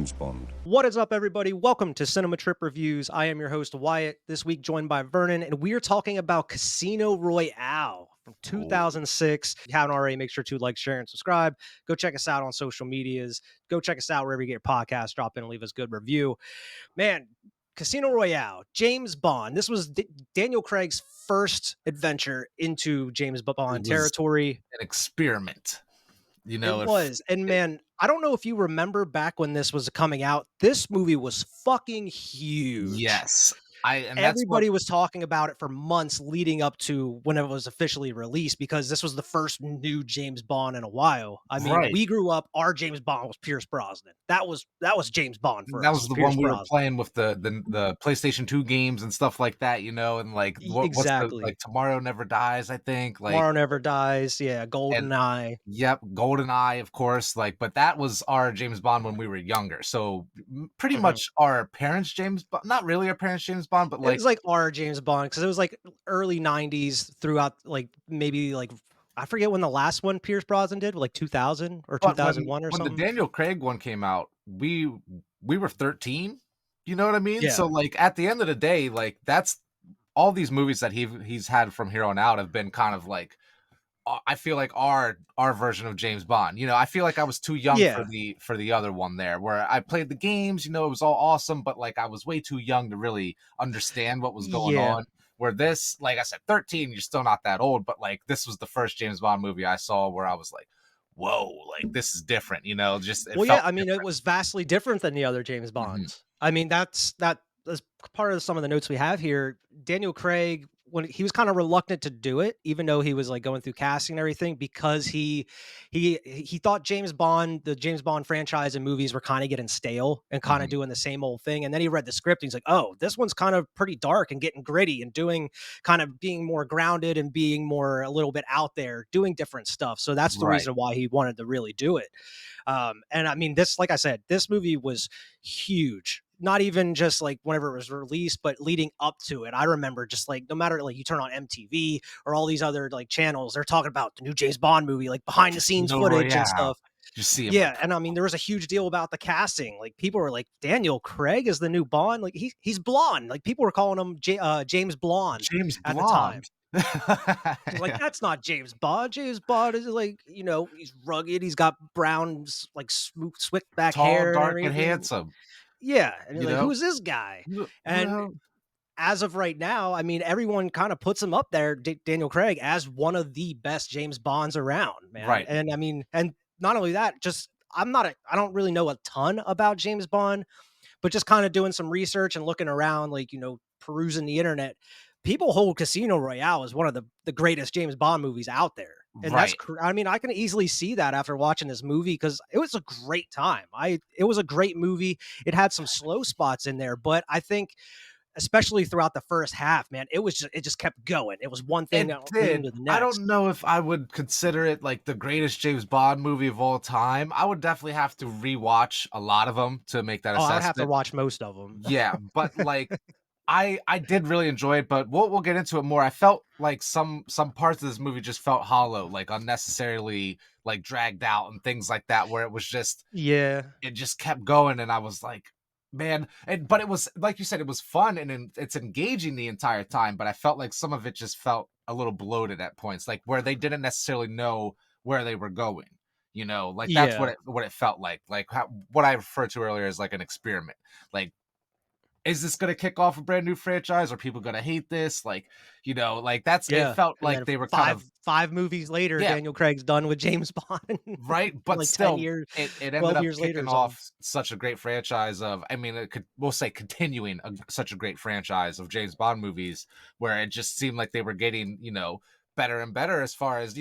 James Bond. What is up, everybody? Welcome to Cinema Trip Reviews. I am your host, Wyatt, this week joined by Vernon, and we are talking about Casino Royale from Oh, 2006. If you haven't already, make sure to like, share, and subscribe. Go check us out on social medias. Go check us out wherever you get your podcast. Drop in and leave us a good review. Man, Casino Royale, James Bond. This was Daniel Craig's first adventure into James it Bond was territory. an experiment. It If was. And it, man, I don't know if you remember back when this was coming out. This movie was fucking huge. yes, I and that's what Everybody was talking about it for months leading up to when it was officially released because this was the first new James Bond in a while. I mean, right. we grew up, our James Bond was Pierce Brosnan. That was James Bond for That us, was was the Pierce one we were Brosnan. playing with the PlayStation 2 games and stuff like that, and like what's the Exactly. like Tomorrow Never Dies, I think, like Tomorrow Never Dies. Yeah, and GoldenEye. yep, GoldenEye, of course, like but that was our James Bond when we were younger. So pretty Mhm. much our parents' James Bond, not really our parents' James Bond, but It like was like our James Bond because it was like early 90s throughout like maybe like I forget when the last one Pierce Brosnan did, like 2000 or but when 2001 or when the something. Daniel Craig one came out, we were 13, you know what I mean? So, Yeah. like, at the end of the day, like, that's all these movies that he's had from here on out have been kind of like, I feel like our version of James Bond. I feel like I was too young for Yeah. the other one there, where I played the games, it was all awesome, but, like, I was way too young to really understand what was going Yeah. on. Where this, like I said, 13, you're still not that old, but, like, this was the first James Bond movie I saw where I was like, "Whoa, like, this is different," just it Well, yeah, felt I mean, it different. was vastly different than the other James Mhm. Bonds. I mean, that's part of some of the notes we have here. Daniel Craig, when he was kind of reluctant to do it, even though he was like going through casting and everything, because he thought James Bond, the James Bond franchise and movies were kind of getting stale and kind of Mhm. doing the same old thing. And then he read the script and he's like, oh, this one's kind of pretty dark and getting gritty and doing kind of being more grounded and being more a little bit out there, doing different stuff. So that's the Right. reason why he wanted to really do it. And I mean, this, like I said, this movie was huge. Not even just like whenever it was released, but leading up to it. I remember just like no matter like you turn on MTV or all these other like channels, they're talking about the new James Bond movie, like behind the scenes Casino footage and Royale. stuff. You see him Yeah, like, and I mean, there was a huge deal about the casting. Like people were like, Daniel Craig is the new Bond. Like he's blonde. Like people were calling him James Blonde James at the time. Blonde. It's like, Yeah. that's not James Bond. James Bond is like, he's rugged. He's got brown, like smooth, slick back Tall, hair and dark, and everything. handsome, Yeah. And you're you like, know? who's this guy? Who the And hell. as of right now, I mean, everyone kind of puts him up there, Daniel Craig, as one of the best James Bonds around, man. Right. And I mean, and not only that, just I don't really know a ton about James Bond, but just kind of doing some research and looking around, like, perusing the internet, people hold Casino Royale as one of the greatest James Bond movies out there. And Right. I mean, I can easily see that after watching this movie because it was a great time. It was a great movie. It had some slow spots in there, but I think especially throughout the first half, man, it just kept going. It was one thing It leading did. to the I next. don't know if I would consider it, like, the greatest James Bond movie of all time. I would definitely have to rewatch a lot of them to make that Oh, I would have to assessment. watch most of them. Yeah, but, like, I did really enjoy it, but we'll get into it more. I felt like some parts of this movie just felt hollow, like, unnecessarily, like, dragged out and things like that, where Yeah. it just kept going, and I was like, "Man," but it was like you said, it was fun and it's engaging the entire time, but I felt like some of it just felt a little bloated at points, like, where they didn't necessarily know where they were going, Like, that's Yeah. what it felt like how what I referred to earlier as, like, an experiment. Like, is this gonna kick off a brand new franchise? Are people gonna hate this? Like, that's it Yeah, felt and like then they were kind of. five movies later, Yeah, Daniel Craig's done with James Bond, right, but like 10 still, years, it ended 12 up years later kicking or something. off such a great franchise of, I mean, we'll say continuing such a great franchise of James Bond movies, where it just seemed like they were getting, better and better as far as,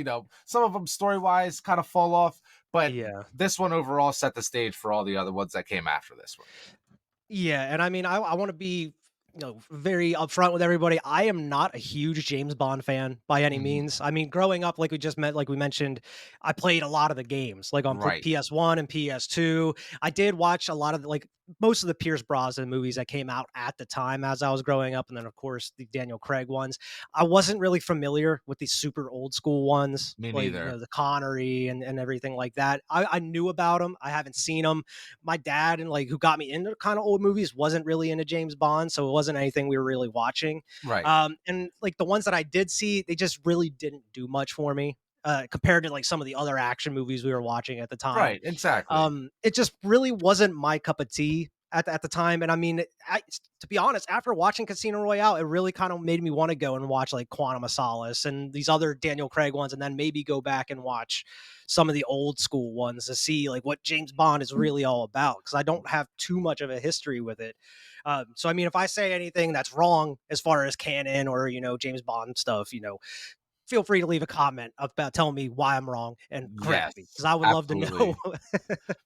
some of them story-wise kind of fall off, but Yeah. this one overall set the stage for all the other ones that came after this one. Yeah, and I mean, I wanna be, very upfront with everybody. I am not a huge James Bond fan by any Mhm. means. I mean, growing up, like we mentioned, I played a lot of the games, like on Right. PS1 and PS2. I did watch a lot of most of the Pierce Brosnan movies that came out at the time as I was growing up, and then of course the Daniel Craig ones. I wasn't really familiar with these super old school ones, Me like neither. the Connery and everything like that. I knew about them. I haven't seen them. My dad and like who got me into kind of old movies wasn't really into James Bond, so it wasn't anything we were really watching. Right. And like the ones that I did see, they just really didn't do much for me. Compared to like some of the other action movies we were watching at the time, Right. Exactly. it just really wasn't my cup of tea at the time. And I mean, to be honest, after watching Casino Royale, it really kind of made me want to go and watch like Quantum of Solace and these other Daniel Craig ones, and then maybe go back and watch some of the old school ones to see like what James Bond is really all about. Because I don't have too much of a history with it. So I mean, if I say anything that's wrong as far as canon or James Bond stuff, feel free to leave a comment about telling me why I'm wrong and correct me because Yes, I would love to know. absolutely.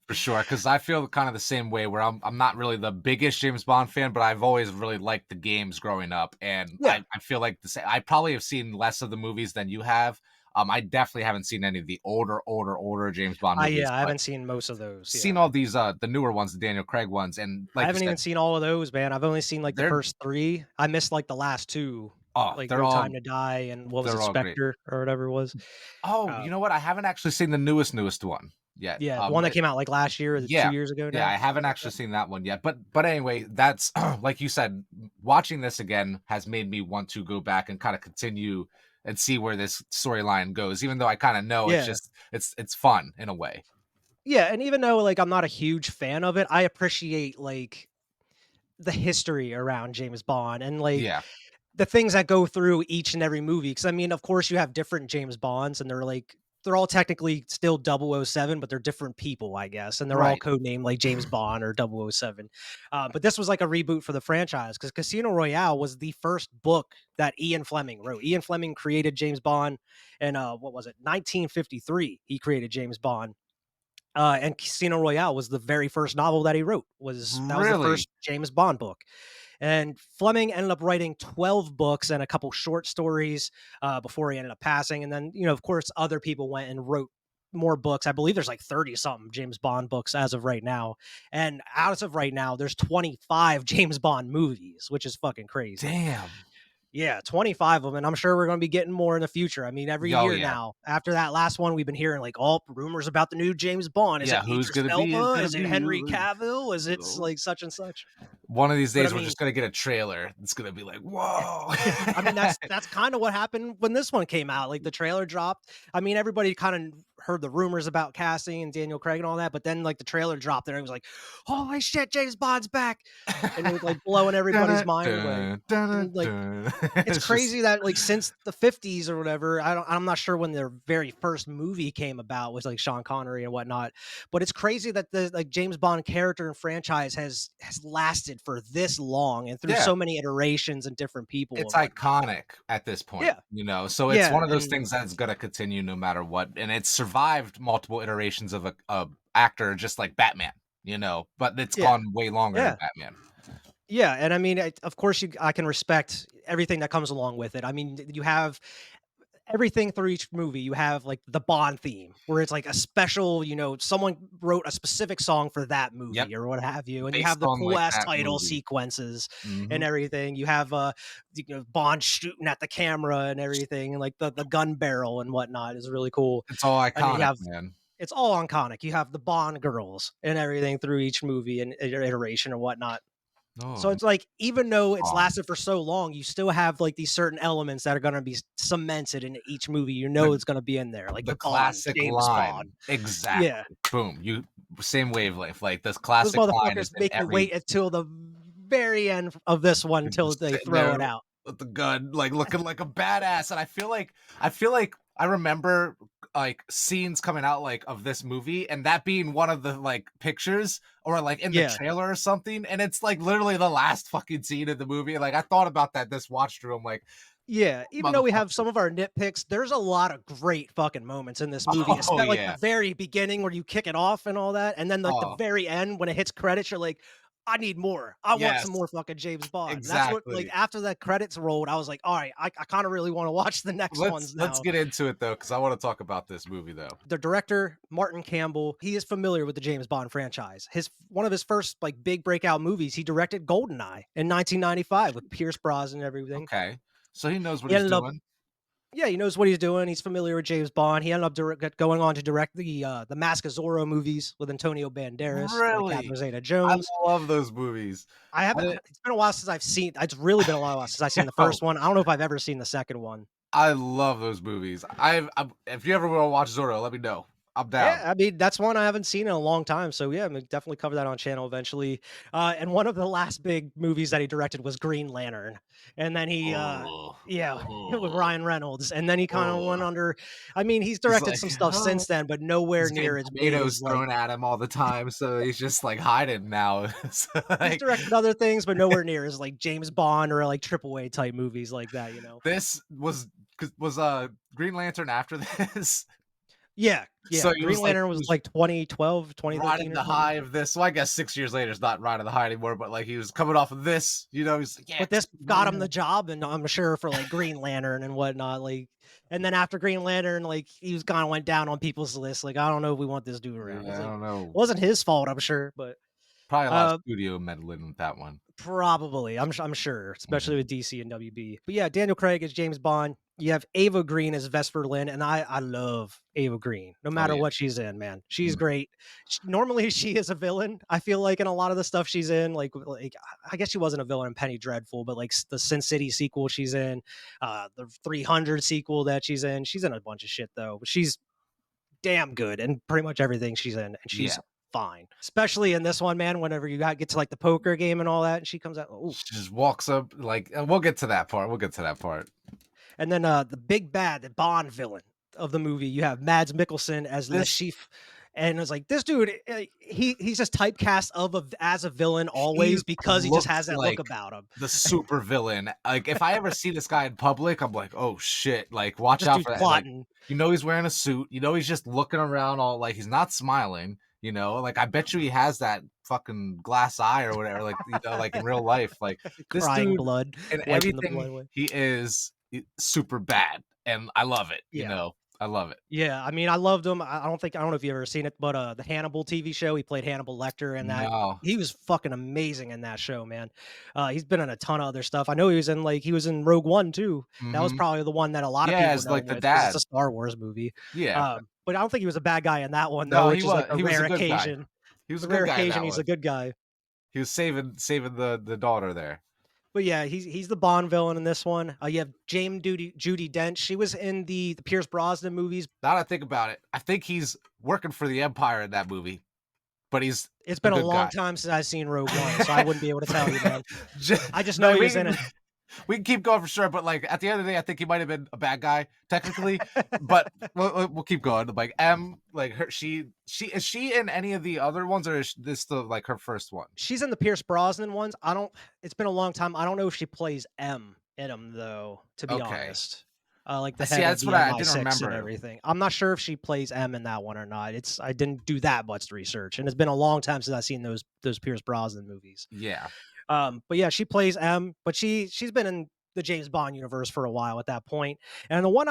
For sure, because I feel kind of the same way where I'm not really the biggest James Bond fan, but I've always really liked the games growing up, and Yeah. I feel like the same. I probably have seen less of the movies than you have. I definitely haven't seen any of the older James Bond movies, I but haven't seen most of those. seen Yeah. all these the newer ones, the Daniel Craig ones, and I like you haven't even said, seen all of those, man. I've only seen like the they're first 3. I missed like the last 2, oh, like No Time to Die and what was it, they're all great. Spectre or whatever it was. Oh, you Um, know what? I haven't actually seen the newest one yet. yeah, the one that came out like last year or 2 Yeah. years ago Yeah, now, I haven't something like actually that. seen that one yet, but anyway, that's like you said, watching this again has made me want to go back and kinda continue and see where this storyline goes, even though I kinda know it's Yeah. just it's fun in a way. Yeah, and even though like I'm not a huge fan of it, I appreciate like the history around James Bond and like Yeah. the things that go through each and every movie. Because I mean, of course, you have different James Bonds, and they're all technically still 007, but they're different people, I guess, and they're all Right. codenamed like James Bond or 007. But this was like a reboot for the franchise because Casino Royale was the first book that Ian Fleming wrote. Ian Fleming created James Bond, and what was it, 1953? He created James Bond. And Casino Royale was the very first novel that he wrote. Was That was the Really? first James Bond book, and Fleming ended up writing 12 books and a couple short stories before he ended up passing. And then, of course, other people went and wrote more books. I believe there's like 30 something James Bond books as of right now. And as of right now, there's 25 James Bond movies, which is fucking crazy. Damn. Yeah, 25 of them, and I'm sure we're gonna be getting more in the future. I mean, every Oh, year yeah. now, after that last one, we've been hearing like, all rumors about the new James Bond. Is it Yeah, who's Idris gonna be is Elba? gonna Is it be Henry Cavill? Is it oh. like such and such? One of these But I days, we're mean, just gonna get a trailer. It's gonna be like, "Whoa." I mean, that's kind of what happened when this one came out. Like the trailer dropped. I mean, everybody kind of heard the rumors about casting and Daniel Craig and all that, but then like the trailer dropped and it was like, "Holy shit, James Bond's back!" And it was like blowing everybody's Dun-dun, mind away. dun, dun, And like dun. it's It's just crazy that like since the 50s or whatever, I'm not sure when their very first movie came about with like Sean Connery and whatnot, but it's crazy that the like James Bond character and franchise has lasted for this long and through yeah. so many iterations and different people It's and whatnot. iconic at this point, Yeah. so it's Yeah. one of those And things that's gonna continue no matter what, and it's survived multiple iterations of a actor just like Batman, but it's yeah. gone way longer than Yeah. Batman. Yeah. And I mean, of course, I can respect everything that comes along with it. I mean, you have everything through each movie. You have like the Bond theme, where it's like a special, someone wrote a specific song for that Yep, movie or what have you, and you have based the on, cool like, ass that title movie. sequences and Mhm. everything. You have Bond shooting at the camera and everything, and like the gun barrel and whatnot is really cool. It's all And you iconic, have man. it's all iconic. You have the Bond girls and everything through each movie and iteration or whatnot. So Oh, it's like, even though it's Bond. lasted for so long, you still have like these certain elements that are going to be cemented into each movie. The It's going to be in there, like the the Bond, classic James Bond. line. Exactly. Yeah, Boom, same wavelength, like, this those classic line is motherfuckers in make you every wait until the very end of this one you're until just they sitting throw there it out. with the gun, like, looking like a badass, and I feel like I remember, like, scenes coming out, like, of this movie, and that being one of the, like, pictures or, like, in the Yeah, trailer or something, and it's, like, literally the last fucking scene of the movie, like, I thought about that this watch through, I'm like, yeah. Even though we have "Motherfucker." some of our nitpicks, there's a lot of great fucking moments in this movie, Oh, especially like the yeah. very beginning where you kick it off and all that, and then like the Oh, very end when it hits credits, you're like, I need more. I want some Yes, more fucking James Bond. That's what, like, exactly. after the credits rolled, I was like, all right, I kind of really want to watch the next ones Let's now. get into it though, because I want to talk about this movie though. The director, Martin Campbell, he is familiar with the James Bond franchise. His one of his first like big breakout movies, he directed Goldeneye in 1995 with Pierce Brosnan and everything. Okay, so he knows what He he's ended up doing. Yeah, he knows what he's doing. He's familiar with James Bond. He ended up going on to direct the Mask of Zorro movies with Antonio Banderas and Really? Catherine I Zeta-Jones. love those movies. I I haven't didn't It's been a while since I've seen it's really been a while since I've seen the oh, first one. I don't know if I've ever seen the second one. I love those movies. If you ever wanna watch Zorro, let me know. I'm Yeah, down. I mean, that's one I haven't seen in a long time. So yeah, I'm definitely cover that on channel eventually. And one of the last big movies that he directed was Green Lantern. And then Oh, yeah, with oh, Ryan Reynolds. And then he kind of oh. went under, I mean, he's He's directed like, some stuff "Oh." since then, but nowhere He's near getting as big as tomatoes like thrown at him all the time, so he's just, like, hiding now. It's he's like directed other things, but nowhere near as like James Bond or like triple A type movies like that, you know? this was, Green Lantern after this? Yeah, So yeah. Green Lantern he was was like 2012, 2013 riding or the something. high of this. Well, I guess 6 years later is not riding the high anymore, but, like, he was coming off of this, he's like, "Yeah, But this take me got him there." the job, and I'm sure for, like, Green Lantern and whatnot, like and then after Green Lantern, like, he was kinda went down on people's list, like, "I don't know if we want this dude around." It's Yeah, I like, don't it know. wasn't his fault, I'm sure, but, Probably a lot of uh, studio meddling with that one. probably, I'm sure, especially Mhm, with DC and WB. But, yeah, Daniel Craig as James Bond. You have Ava Green as Vesper Lynn, and I love Ava Green, no oh, matter yeah. what she's in, man. She's Mm, great. Normally, she is a villain, I feel like, in a lot of the stuff she's in, I guess she wasn't a villain in Penny Dreadful, but, like, the Sin City sequel she's in, the 300 sequel that she's in a bunch of shit, though, but she's damn good in pretty much everything she's in, and she's yeah. fine. Especially in this one, man, whenever you got get to, like, the poker game and all that, and she comes out, ooh. She just walks up, like we'll get to that part, we'll get to that part. And then the big bad, the Bond villain of the movie, you have Mads Mikkelsen as Le This Chiffre. And it's like this dude, he's just typecast as a villain He always because he just looks has that look like about him. the super villain. Like, if I ever see this guy in public, I'm like, "Oh, shit." Like, watch This out dude's for that, and, like, plotting. he's wearing a suit, he's just looking around all like, he's not smiling, like, I bet you he has that fucking glass eye or whatever, like, like, in real life, like, this Crying dude blood, and wiping the blood everything away. he is super bad, and I love it, Yeah. I love it. Yeah, I mean, I loved him. I don't know if you've ever seen it, but, the Hannibal TV show, he played Hannibal Lecter in that. No. He was fucking amazing in that show, man. He's been in a ton of other stuff. I know he was in Rogue One too. That was Mhm. probably the one that a lot of Yeah, people it's know like him the with because it's a dad. Star Wars movie. Yeah. But I don't think he was a bad guy in that one though, No, which is like a he was a rare good guy. occasion. He was The a rare good guy in occasion that he's a one. good guy. He was saving the daughter there. But yeah, he's the Bond villain in this one. You have Judy Dench. She was in the Pierce Brosnan movies. Now that I think about it, I think he's working for the Empire in that movie, but he's It's a been a good long guy. time since I've seen Rogue One, so I wouldn't be able to tell you, man. Ju I just know no, he was in it. we can keep going for sure, but, like, at the end of the day, I think he might have been a bad guy technically, but we'll keep going. Like, like, her she is she in any of the other ones, or is this like, her first one? She's in the Pierce Brosnan ones. I don't It's been a long time. I don't know if she plays M in them though, to be Okay. honest. Like the See, head of that's the what I didn't MI6 and remember. everything. I'm not sure if she plays M in that one or not. I didn't do that much research, and it's been a long time since I've seen those Pierce Brosnan movies. Yeah. But yeah, she plays M, but she's been in the James Bond universe for a while at that point. And the one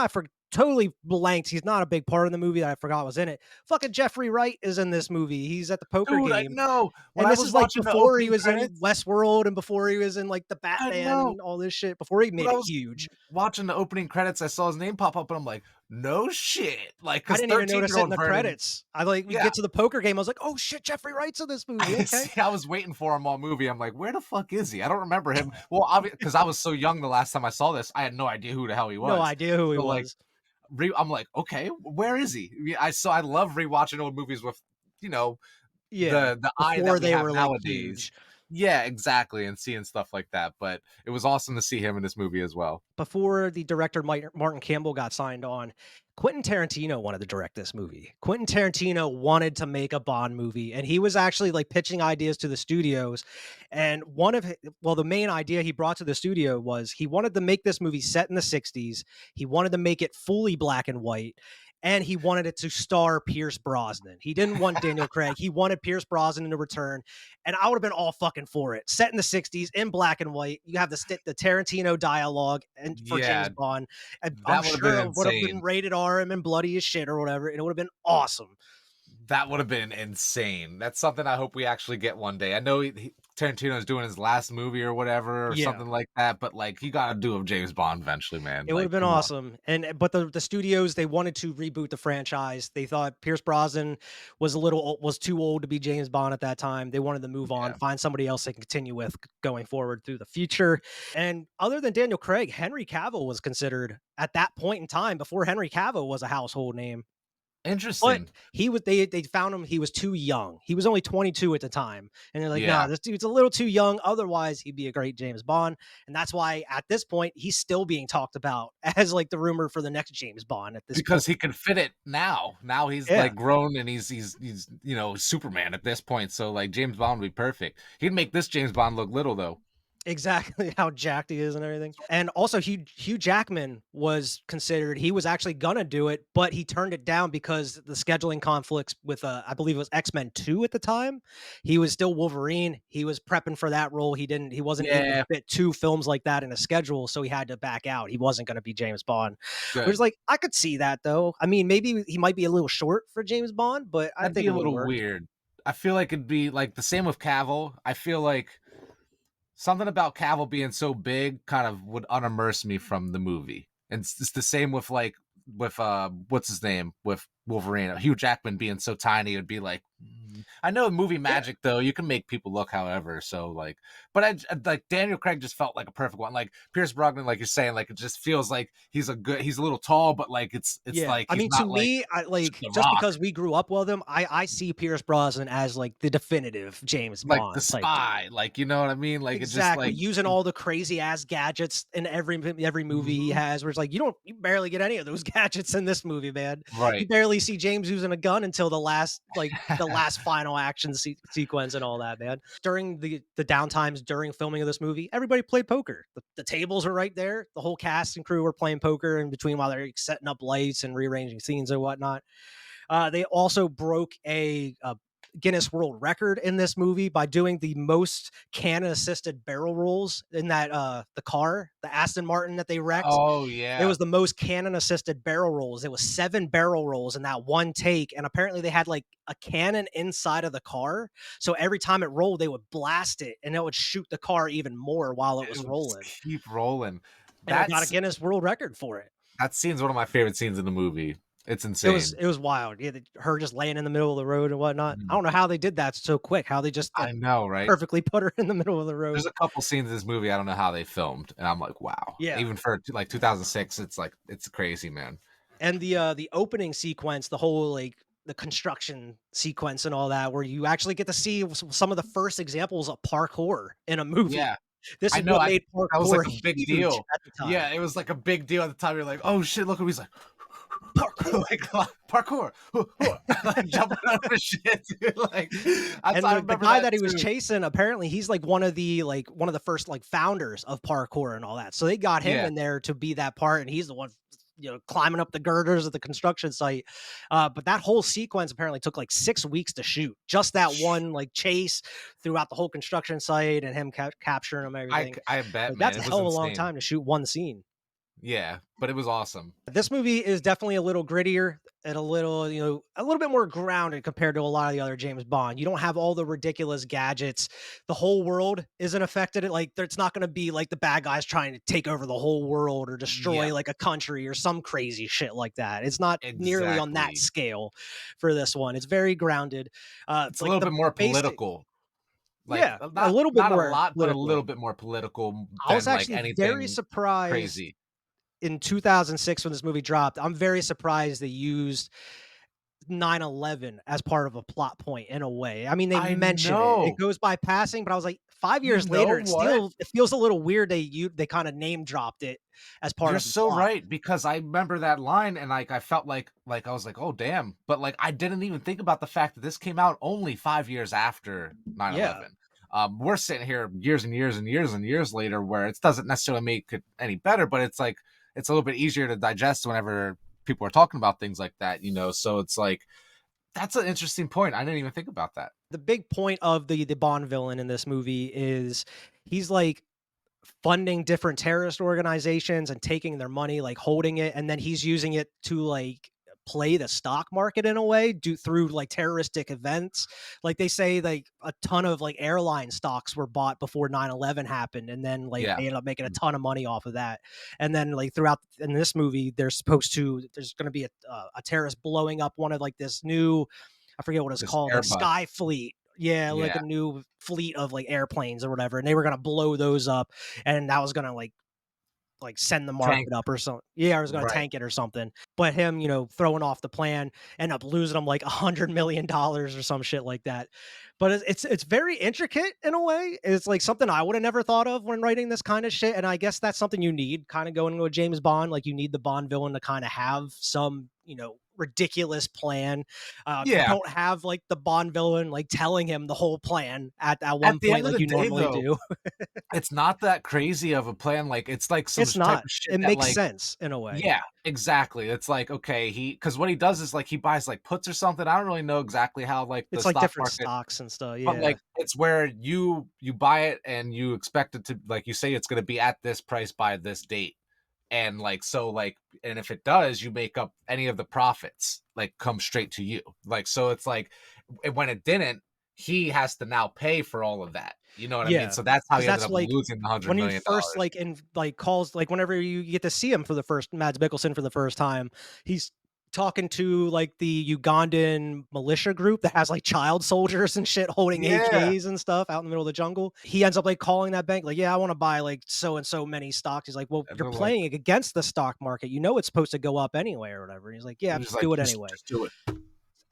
totally blanked, he's not a big part of the movie that I forgot was in it. Fucking Jeffrey Wright is in this movie. He's at the poker Dude, I game. know. When And I this was is like watching the before he opening was in credits Westworld and before he was in like the I Batman know. and all this shit, before he When made I it was huge. watching the opening credits, I saw his name pop up, and I'm like, "No shit." Like, I because didn't even notice it in 13-year-old the Vernon credits. We yeah. get to the poker game. I was like, oh shit, Jeffrey Wright's in this movie. Okay. See, I was waiting for him all movie. I'm like, "Where the fuck is he?" I don't remember him. Well, because I was so young the last time I saw this, I had no idea who the hell he No was. idea who he So, like, was. I'm like, "Okay, where is he?" I love rewatching old movies with, you know, Yeah. the eye that Before we they have were like nowadays. huge. Yeah, exactly, and seeing stuff like that, but it was awesome to see him in this movie as well. Before the director Martin Campbell got signed on, Quentin Tarantino wanted to direct this movie. Quentin Tarantino wanted to make a Bond movie, and he was actually like pitching ideas to the studios. And the main idea he brought to the studio was he wanted to make this movie set in the 60s. He wanted to make it fully black and white. and he wanted it to star Pierce Brosnan. He didn't want Daniel Craig. He wanted Pierce Brosnan to return, and I would have been all fucking for it. Set in the '60s in black and white, you have the Tarantino dialogue and for James Yeah, Bond. And I'm that would have been sure it would have been insane. rated R and bloody as shit or whatever, and it would have been awesome. That would have been insane. That's something I hope we actually get one day. I know Tarantino's doing his last movie or whatever or Yeah. something like that, but like he got to do a James Bond eventually, man. It would have Like, been come on. awesome. And but the studios, they wanted to reboot the franchise. They thought Pierce Brosnan was too old to be James Bond at that time. They wanted to move on, Yeah. find somebody else they can continue with going forward through the future. And other than Daniel Craig, Henry Cavill was considered at that point in time before Henry Cavill was a household name. But Interesting. he was they found him he was too young. He was only 22 at the time, and they're like, "Nah, Yeah. this dude's a little too young. Otherwise, he'd be a great James Bond." And that's why at this point he's still being talked about as like the rumor for the next James Bond at this point. Because he can fit it now. Now he's Yeah. like grown and he's Superman at this point. So like James Bond would be perfect. He'd make this James Bond look little though. Exactly how jacked he is and everything. And also Hugh Jackman was considered he was actually gonna do it, but he turned it down because the scheduling conflicts with I believe it was X-Men 2 at the time. He was still Wolverine. He was prepping for that role. He wasn't able to Yeah, fit 2 films like that in a schedule, so he had to back out. He wasn't gonna be James Bond. Which good. is like I could see that though. I mean, maybe he might be a little short for James Bond, but I That'd be think it a would have little worked. weird. I feel like it'd be like the same with Cavill. I feel like something about Cavill being so big kind of would unimmerse me from the movie. And it's the same with like with what's his name with Wolverine. Hugh Jackman being so tiny, it'd be like I know movie Yeah. magic though. You can make people look however. So like, but like Daniel Craig just felt like a perfect one. Like Pierce Brosnan, like you're saying, like it just feels like he's a little tall, but like it's Yeah. like I he's mean, to not like me, I like The just Rock, because we grew up with him, I see Pierce Brosnan as like the definitive James like the Bond type dude. spy. Like you know what I mean? Like it just Exactly. like Using all the crazy ass gadgets in every movie he Mhm. has, where it's like you barely get any of those gadgets in this movie, man. You Right. barely see James using a gun until the last final action sequence and all that, man. During the downtimes during filming of this movie, everybody played poker. The tables are right there. The whole cast and crew were playing poker in between while they're setting up lights and rearranging scenes and whatnot. They also broke a Guinness World Record in this movie by doing the most cannon assisted barrel rolls in that the Aston Martin that they wrecked. Oh It yeah. was the most cannon assisted barrel rolls. It was 7 barrel rolls in that one take. And apparently they had like a cannon inside of the car. So every time it rolled, they would blast it and it would shoot the car even more while it It was would just rolling. keep rolling. And they got a That's Guinness World Record for it. that scene's one of my favorite scenes in the movie. It's It was insane. it was wild. Yeah, her just laying in the middle of the road and whatnot. I Mhm. don't know how they did that so quick. How they just I know, right? perfectly put her in the middle of the There's road. a couple scenes in this movie I don't know how they filmed, and I'm like, wow. Yeah, Even for like 2006, it's like it's crazy, man. and the opening sequence, the whole like the construction sequence and all that, where you actually get to see some of the first examples of parkour in a movie. Yeah, This I is know. what I made that was like parkour a big huge deal. at the time. Yeah, it was like a big deal at the time. You're like, oh shit, look at him. He's like, Parkour. like parkour, like jumping over shit, dude. Like And I the remember guy that that he was too. chasing, apparently he's like one of the first like founders of parkour and all that. So they got him Yeah, in there to be that part, and he's the one climbing up the girders of the construction site. But that whole sequence apparently took like 6 weeks to shoot. Just that one like chase throughout the whole construction site and him capturing him and everything. I bet, Like, man, that's a it was hell of a long insane. time to shoot one scene. Yeah, but it was awesome. This movie is definitely a little grittier and a little bit more grounded compared to a lot of the other James Bond. You don't have all the ridiculous gadgets. The whole world isn't affected. It's not going to be like the bad guys trying to take over the whole world or destroy Yep, like a country or some crazy shit like that. It's not nearly on that exactly. scale for this one. It's very grounded. It's a Like little the bit more basic, political. Like yeah, a not little bit not a more lot, but a little political. bit more political I was than like actually very anything surprised crazy. in 2006 when this movie dropped. I'm very surprised they used 9/11 as part of a plot point in a way. I mean, they I mention it. It know. goes by passing, but I was like, 5 You years know later, it what? still it feels a little weird they kinda name dropped it as part You're of the so plot. right because I remember that line and like I felt like I was like, "Oh damn." But like I didn't even think about the fact that this came out only 5 years after Yeah. 9/11. We're sitting here years and years and years and years later where it doesn't necessarily make it any better, but it's like it's a little bit easier to digest whenever people are talking about things like that, so it's like that's an interesting point. I didn't even think about that. The big point of the Bond villain in this movie is he's like funding different terrorist organizations and taking their money, like holding it, and then he's using it to like play the stock market in a way, do through like terroristic events. Like they say like a ton of like airline stocks were bought before 9/11 happened, and then like Yeah. they ended up making a ton of money off of that. And then like throughout in this movie, there's going to be a terrorist blowing up one of like this new, I forget what it's This called, like Airbus. Sky Fleet. Yeah, like Yeah. a new fleet of like airplanes or whatever, and they were gonna blow those up, and that was gonna like send the Tank. market up or something. Yeah, I was gonna Right. tank it or something. But him, throwing off the plan, end up losing him like $100 million or some shit like that. But it's very intricate in a way. It's like something I would have never thought of when writing this kind of shit. And I guess that's something you need kind of going into a James Bond. Like you need the Bond villain to kind of have some, ridiculous plan. You Yeah. don't have like the Bond villain like telling him the whole plan at At one the point end of like the you day, normally though, do. it's not that crazy of a plan. Like, it's like some It's type not. of shit It that, makes like, sense in a way. yeah, exactly. It's like, okay, because what he does is like he buys like puts or something. I don't really know exactly how like the It's like stock different market, stocks and stuff, but yeah. like it's where you buy it and you expect it to, like you say, it's going to be at this price by this date. And like, so like, and if it does, you make up any of the profits, like come straight to you. Like, so it's like when it didn't, he has to now pay for all of that. You know what I mean? Yeah, So that's how because he ended that's, up like, losing the hundred when you million first, dollars. like, in, like, calls like, whenever you get to see him for the first Mads Mikkelsen for the first time, he's talking to, like, the Ugandan militia group that has, like, child soldiers and shit holding Yeah. AKs and stuff out in the middle of the jungle. He ends up, like, calling that bank, like, "Yeah, I wanna buy, like, so and so many stocks." He's like, "Well, And you're they're like, playing against the stock market. You know it's supposed to go up anyway or whatever." And he's like, "Yeah, just like, do it just, anyway." just do it.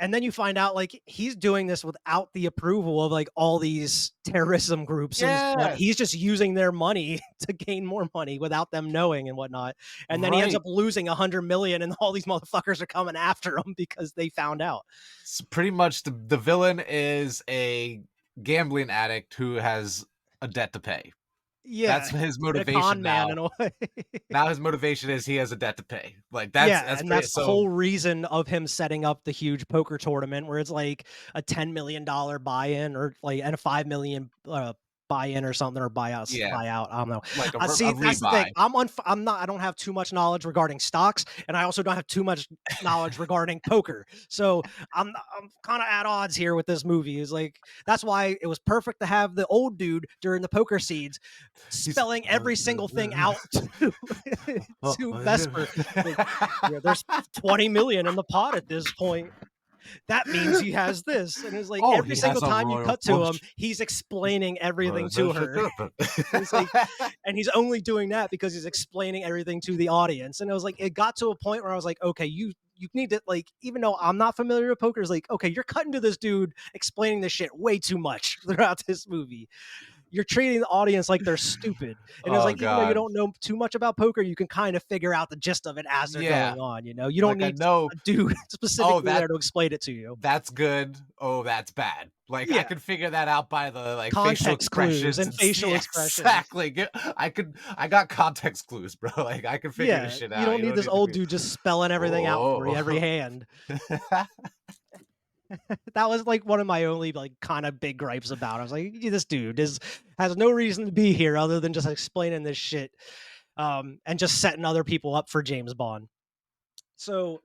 And then you find out like he's doing this without the approval of like all these terrorism groups and what Yeah. he's just using their money to gain more money without them knowing and whatnot. And then he ends Right. up losing 100 million and all these motherfuckers are coming after him because they found out. So pretty much the villain is a gambling addict who has a debt to pay. That's Yeah. his And a con motivation man now. in a way. Now his motivation is he has a debt to pay. Like Yeah, that's and pretty, that's the so whole reason of him setting up the huge poker tournament where it's like a $10 million buy-in or like and a 5 million buy-in or something or yeah, buyout. I don't know. like See, a that's the thing. rebuy. I'm not. I don't have too much knowledge regarding stocks, and I also don't have too much knowledge regarding poker. So I'm kind of at odds here with this movie. Is like that's why it was perfect to have the old dude during the poker scenes He's spelling every single thing out to to Vesper. Like, yeah, there's 20 million in the pot at this point. That means he has this. And it's like oh, every he single has a time you royal cut to him, flush. he's explaining everything to her. It's like, and he's only doing that because he's explaining everything to the audience. And it was like, it got to a point where I was like, okay, you need to like, even though I'm not familiar with poker, it's like, okay, you're cutting to this dude explaining this shit way too much throughout this movie. You're treating the audience like they're stupid. And it's Oh like, even though you god. don't know too much about poker, you can kind of figure out the gist of it as they're Yeah. going on. You don't Like I need know, a dude oh, specifically there to explain it to you. that's good. Oh, that's bad. Like I Yeah. could figure that out by the like facial Context clues expressions and and facial yeah, expressions. exactly. I got context clues, bro. Like I can figure this Yeah, shit you out. don't You need don't this need to old be dude just spelling everything out for you, every oh. hand. That was like one of my only like kind of big gripes about it. I was like, this dude has no reason to be here other than just explaining this shit, and just setting other people up for James Bond. So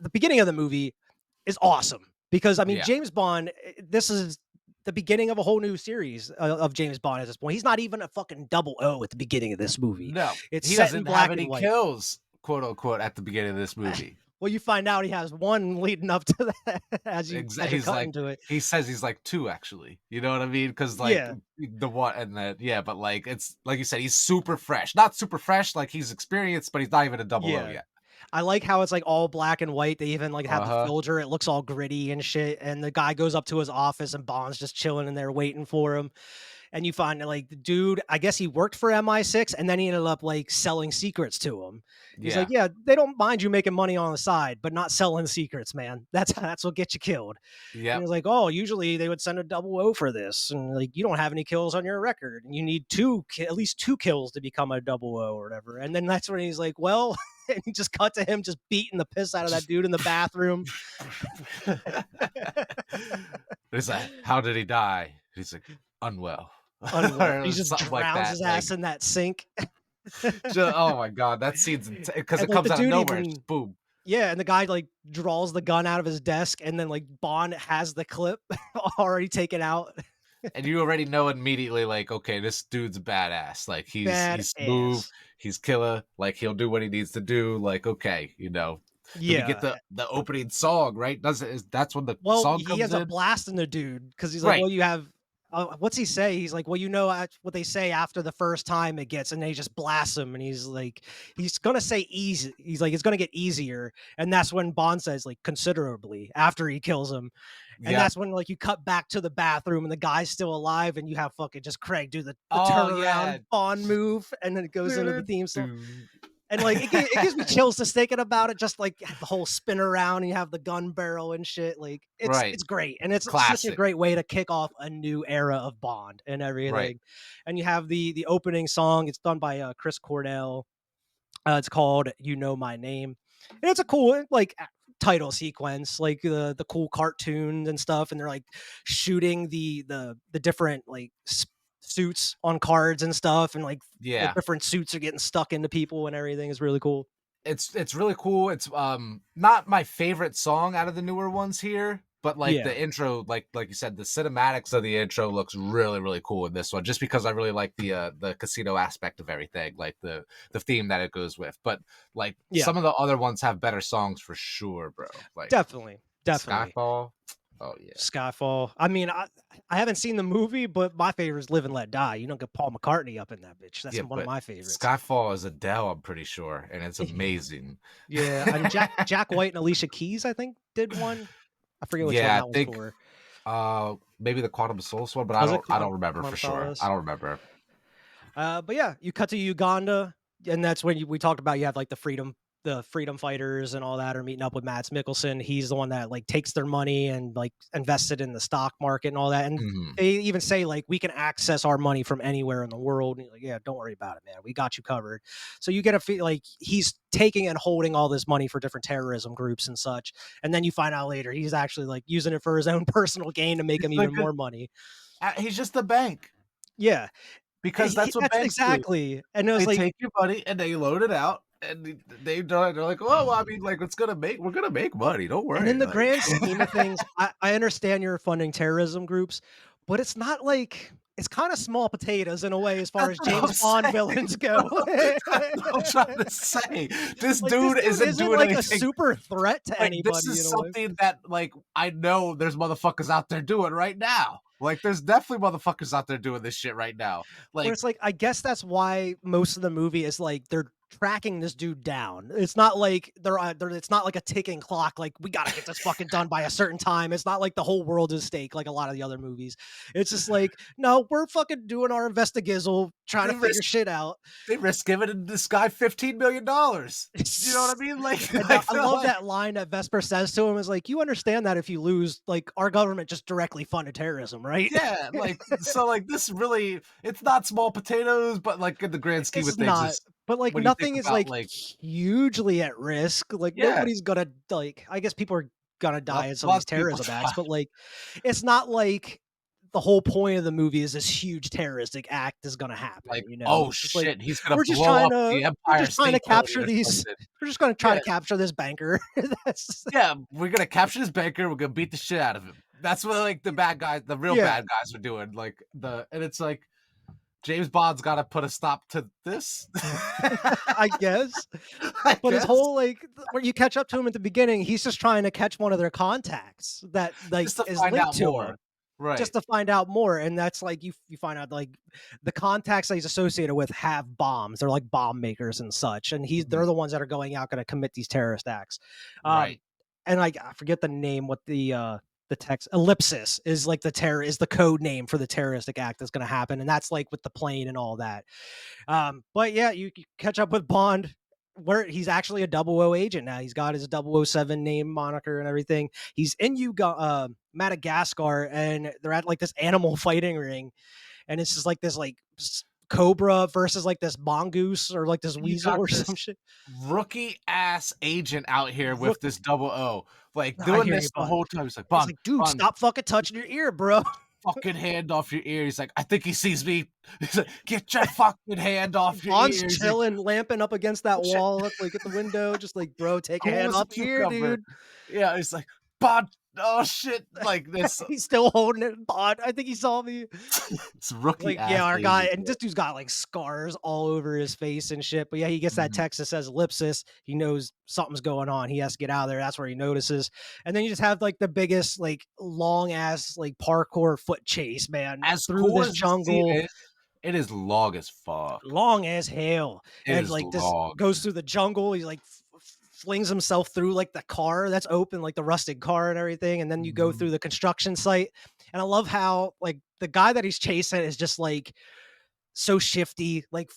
the beginning of the movie is awesome because I mean Yeah. James Bond. This is the beginning of a whole new series of James Bond at this point. He's not even a fucking 00 at the beginning of this movie. No, It's he set in doesn't have black and any white. kills, quote unquote, at the beginning of this movie. Well, you find out he has one leading up to that as you're He's like cutting to it. he says he's like two actually. You know what I mean? Because like Yeah, the one and the yeah, but like it's like you said, he's super fresh. Not super fresh, like he's experienced, but he's not even a 00 yeah. yet. I like how it's like all black and white. They even like have the Uh-huh. filter. It looks all gritty and shit. And the guy goes up to his office and Bond's just chilling in there waiting for him. And you find that like the dude, I guess he worked for MI6 and then he ended up like selling secrets to him. He's like, Yeah. yeah, they don't mind you making money on the side, but not selling secrets, man. That's what gets you killed. And he Yep. was like, oh, usually they would send a 00 for this. And like, you don't have any kills on your record. And you need at least two kills to become a 00 or whatever. And then that's when he's like, well, and you just cut to him just beating the piss out of that dude in the bathroom. He's like, "How did he die?" He's like, "Unwell," Unwell. He or just something like drowns that. his Like, ass in that sink. oh my god, that scene's because And it like comes the out of dude nowhere. It's just even boom. yeah, and the guy like draws the gun out of his desk, and then like Bond has the clip already taken out. And you already know immediately, like, okay, this dude's badass. Like, he's smooth, Badass. he's killer. Like, he'll do what he needs to do. Like, okay, Then we get Yeah. the opening song, right? Does it? Is that's when the Well, song he comes ends up in? blasting the dude because he's like, Right. "Well, you have." What's he say? He's like, "Well, what they say after the first time it gets," and they just blast him, and he's like, he's gonna say easy. He's like, "It's gonna get easier," and that's when Bond says like considerably after he kills him, and Yep. that's when like you cut back to the bathroom and the guy's still alive, and you have fucking just Craig do the Oh yeah. turnaround Bond move, and then it goes into the theme song. Do. And, like, it gives me chills just thinking about it, just, like, the whole spin around, and you have the gun barrel and shit, like, Right. it's great, and it's such a Classic. great way to kick off a new era of Bond and Right. everything, and you have the opening song, it's done by, Chris Cornell, it's called "You Know My Name," and it's a cool, like, title sequence, like, the cool cartoons and stuff, and they're, like, shooting the different, like, suits on cards and stuff, and, like, the Yeah. different suits are getting stuck into people and everything is really cool. It's really cool. It's not my favorite song out of the newer ones here, but like Yeah. the intro, like you said, the cinematics of the intro looks really, really cool in this one, just because I really like the casino aspect of everything, like the theme that it goes with. But like Yeah, some of the other ones have better songs for sure, bro. Like definitely, definitely. Skyfall. Oh yeah. Skyfall. I mean, I haven't seen the movie, but my favorite is Live and Let Die. You don't get Paul McCartney up in that bitch. That's Yeah, one of but my favorites. Skyfall is Adele, I'm pretty sure, and it's amazing. Yeah, and Jack White and Alicia Keys, I think, did one. I forget which one Yeah, I that was think for. maybe the Quantum of Solace one, but I Was it don't I don't remember Quantum for of sure. I Solace? don't remember. But yeah, you cut to Uganda, and that's when we talked about you have like the freedom fighters and all that are meeting up with Mads Mikkelsen. He's the one that like takes their money and like invests it in the stock market and all that. And Mhm. they even say like we can access our money from anywhere in the world. And you're like, yeah, don't worry about it, man. We got you covered. So you get a feel like he's taking and holding all this money for different terrorism groups and such. And then you find out later he's actually like using it for his own personal gain to make He's him like even more money. he's just a bank Yeah, because that's what that's banks do. exactly. And it They was like, take your money and they load it out, and they're like, "Oh, well, I mean, like, we're gonna make money. Don't and in worry." the Like, grand scheme of things, I understand you're funding terrorism groups, but it's not like it's kind of small potatoes in a way as far that's as what I'm James Bond saying, villains bro. go. That's what I'm trying to say. This Like this dude dude isn't isn't doing like a anything. super threat to Like, this anybody is in a way. something that, like, I know there's motherfuckers out there doing right now. Like, there's definitely motherfuckers out there doing this shit right now. Where Like, it's like, I guess that's why most of the movie is like they're tracking this dude down. It's not like it's not like a ticking clock. Like we gotta get this fucking done by a certain time. It's not like the whole world is stake like a lot of the other movies. It's just like, no, we're fucking doing our investigizzle, trying they to figure risk shit out. they risk giving this guy $15 million. You know what I mean? Like, And like I they're love like, that line that Vesper says to him is like, you understand that if you lose, like our government just directly funded terrorism, right? yeah, like so, like this really, it's not small potatoes, but like in the grand scheme of It's things, not, is but like when you think nothing is about like like, hugely at risk. Like yeah, nobody's gonna like. I guess people are gonna a die in some of lot these of people terrorism die. acts, but like, it's not like the whole point of the movie is this huge terroristic act is gonna happen. Like, You know, oh it's just like shit, he's gonna blow up the we're Empire just trying to State Building capture or these. something. We're just gonna try Yeah, to capture this banker. That's yeah, we're gonna capture this banker. We're gonna beat the shit out of him. That's what like the bad guys, the real yeah, bad guys, are doing. Like and it's like James Bond's got to put a stop to this. I guess. I But his guess whole like where you catch up to him at the beginning, he's just trying to catch one of their contacts that like just to is find linked out to more, him. right? Just to find out more, and that's like you find out like the contacts that he's associated with have bombs. They're like bomb makers and such, and they're Mhm. the ones that are going out going to commit these terrorist acts. Um, Right. and like I forget the name. What the text ellipsis is like the code name for the terroristic act that's going to happen, and that's like with the plane and all that. But yeah, you catch up with Bond where he's actually a double O agent now. He's got his 007 name moniker and everything. He's in Madagascar and they're at like this animal fighting ring and it's just like this like cobra versus like this mongoose or like this You weasel got or this some shit. rookie ass agent out here with Rookie. this double O, like I doing hear this you, the Bond. whole time. He's like, It's Bond, like, dude, Bond, stop fucking touching your ear, bro. fucking hand off your ear. He's like, I think he sees me. He's like, get your fucking hand off your Bond's ear. He's like, chilling, lamping up against that shit, wall, up like at the window, just like, bro, take your cool hand as a off your ear, cucumber. dude. Yeah, he's like, Bond, oh shit, like this. He's still holding it. Bond, I think he saw me. It's rookie Like, yeah, ass our guy, agent. and this dude's got like scars all over his face and shit. But yeah, he gets that Mhm. text that says ellipsis. He knows something's going on. He has to get out of there. That's where he notices. And then you just have like the biggest, like long ass, like parkour foot chase, man, As through cool this as the scene jungle, is, it is long as fuck. long as hell. It And is like this long. goes through the jungle. He like flings himself through like the car that's open, like the rusted car and everything. And then you go Mhm. through the construction site. And I love how like the guy that he's chasing is just like so shifty, like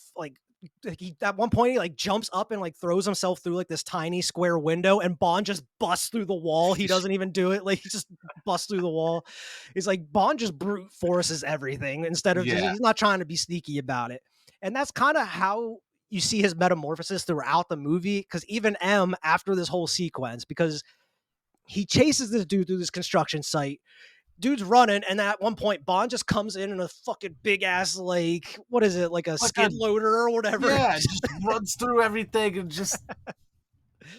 he at one point he like jumps up and like throws himself through like this tiny square window and Bond just busts through the wall. He doesn't even do it. Like he just busts through the wall. He's like Bond just brute forces everything instead of just Yeah. he's not trying to be sneaky about it. And that's kind of how you see his metamorphosis throughout the movie. Cause even M after this whole sequence, because he chases this dude through this construction site, dude's running, and at one point, Bond just comes in a fucking big ass, like, what is it, like a Like a skid loader or whatever. Yeah, just runs through everything and just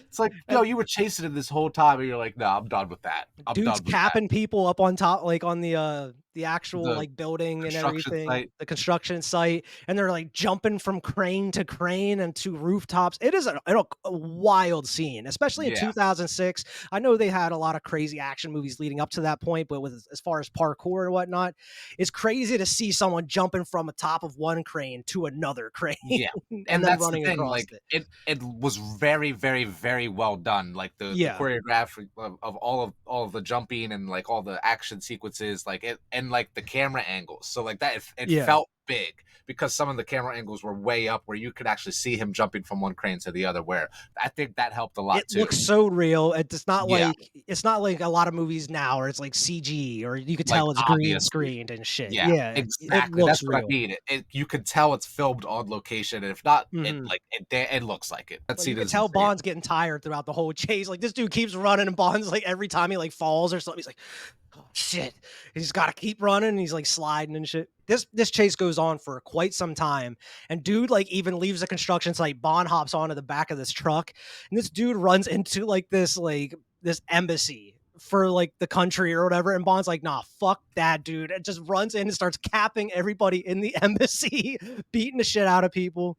it's like, yo, And you were chasing him this whole time, and you're like, "No, I'm done with that. I'm dude's done with that." capping people up on top, like on the actual The like building and construction everything, site. the construction site, and they're like jumping from crane to crane and to rooftops. It is a wild scene, especially in Yeah. 2006. I know they had a lot of crazy action movies leading up to that point, but with as far as parkour and whatnot, it's crazy to see someone jumping from the top of one crane to another crane Yeah, and and then that's the running thing, across like, it. it was very, very, very well done, like, the Yeah, choreography of all of the jumping and, like, all the action sequences, like, it and, like, the camera angles, so, like, that it yeah. felt big because some of the camera angles were way up where you could actually see him jumping from one crane to the other, where I think that helped a It lot too. looks so real. Yeah, It's not like a lot of movies now where it's like CG or you could like, tell it's green obviously. screened and shit. Yeah, Yeah, it exactly, looks that's what I real. mean, you could tell it's filmed on location, and if not, Mhm. it looks like it. That Like, you scene could is tell insane. Bond's getting tired throughout the whole chase. Like, this dude keeps running, and Bond's like, every time he like falls or something, he's like, "Oh shit!" He's got to keep running. And he's like sliding and shit. This chase goes on for quite some time, and dude like even leaves the construction site. Bond hops onto the back of this truck, and this dude runs into like this embassy for like the country or whatever. And Bond's like, "Nah, fuck that, dude!" And just runs in and starts capping everybody in the embassy, beating the shit out of people.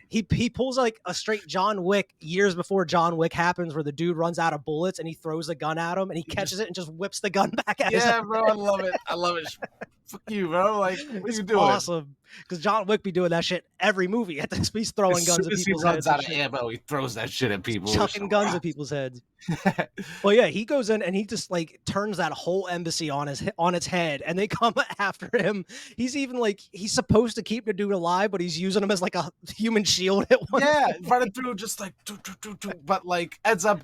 He pulls like a straight John Wick years before John Wick happens, where the dude runs out of bullets and he throws the gun at him and he You just catches it and just whips the gun back at his head. Yeah, bro, I love it. I love it. Fuck you, bro. Like, what are It's you doing? awesome because John Wick be doing that shit every movie. At this, he's throwing As soon guns at as he people's runs heads and out of shit, ammo, he throws that shit at people. It's chucking guns at people's heads. Well, yeah, he goes in and he just like turns that whole embassy on its head, and they come after him. He's even like he's supposed to keep the dude alive, but he's using him as like a human shield at one Yeah, point. running through just like doo, doo, doo, doo, but like ends up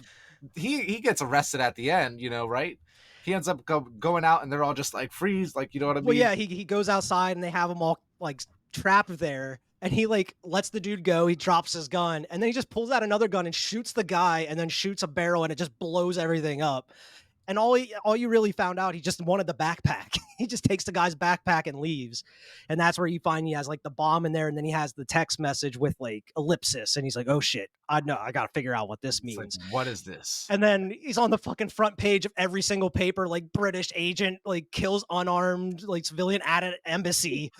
he gets arrested at the end, right? He ends up going out and they're all just like freeze, like you know what I Well, mean? yeah, he goes outside and they have him all like trapped there. And he like lets the dude go. He drops his gun, and then he just pulls out another gun and shoots the guy, and then shoots a barrel, and it just blows everything up. And all you really found out, he just wanted the backpack. He just takes the guy's backpack and leaves. And that's where you find he has like the bomb in there, and then he has the text message with like ellipsis, and he's like, "Oh shit, I know, I gotta figure out what this It's like, means." what is this? And then he's on the fucking front page of every single paper, like British agent like kills unarmed like civilian at an embassy,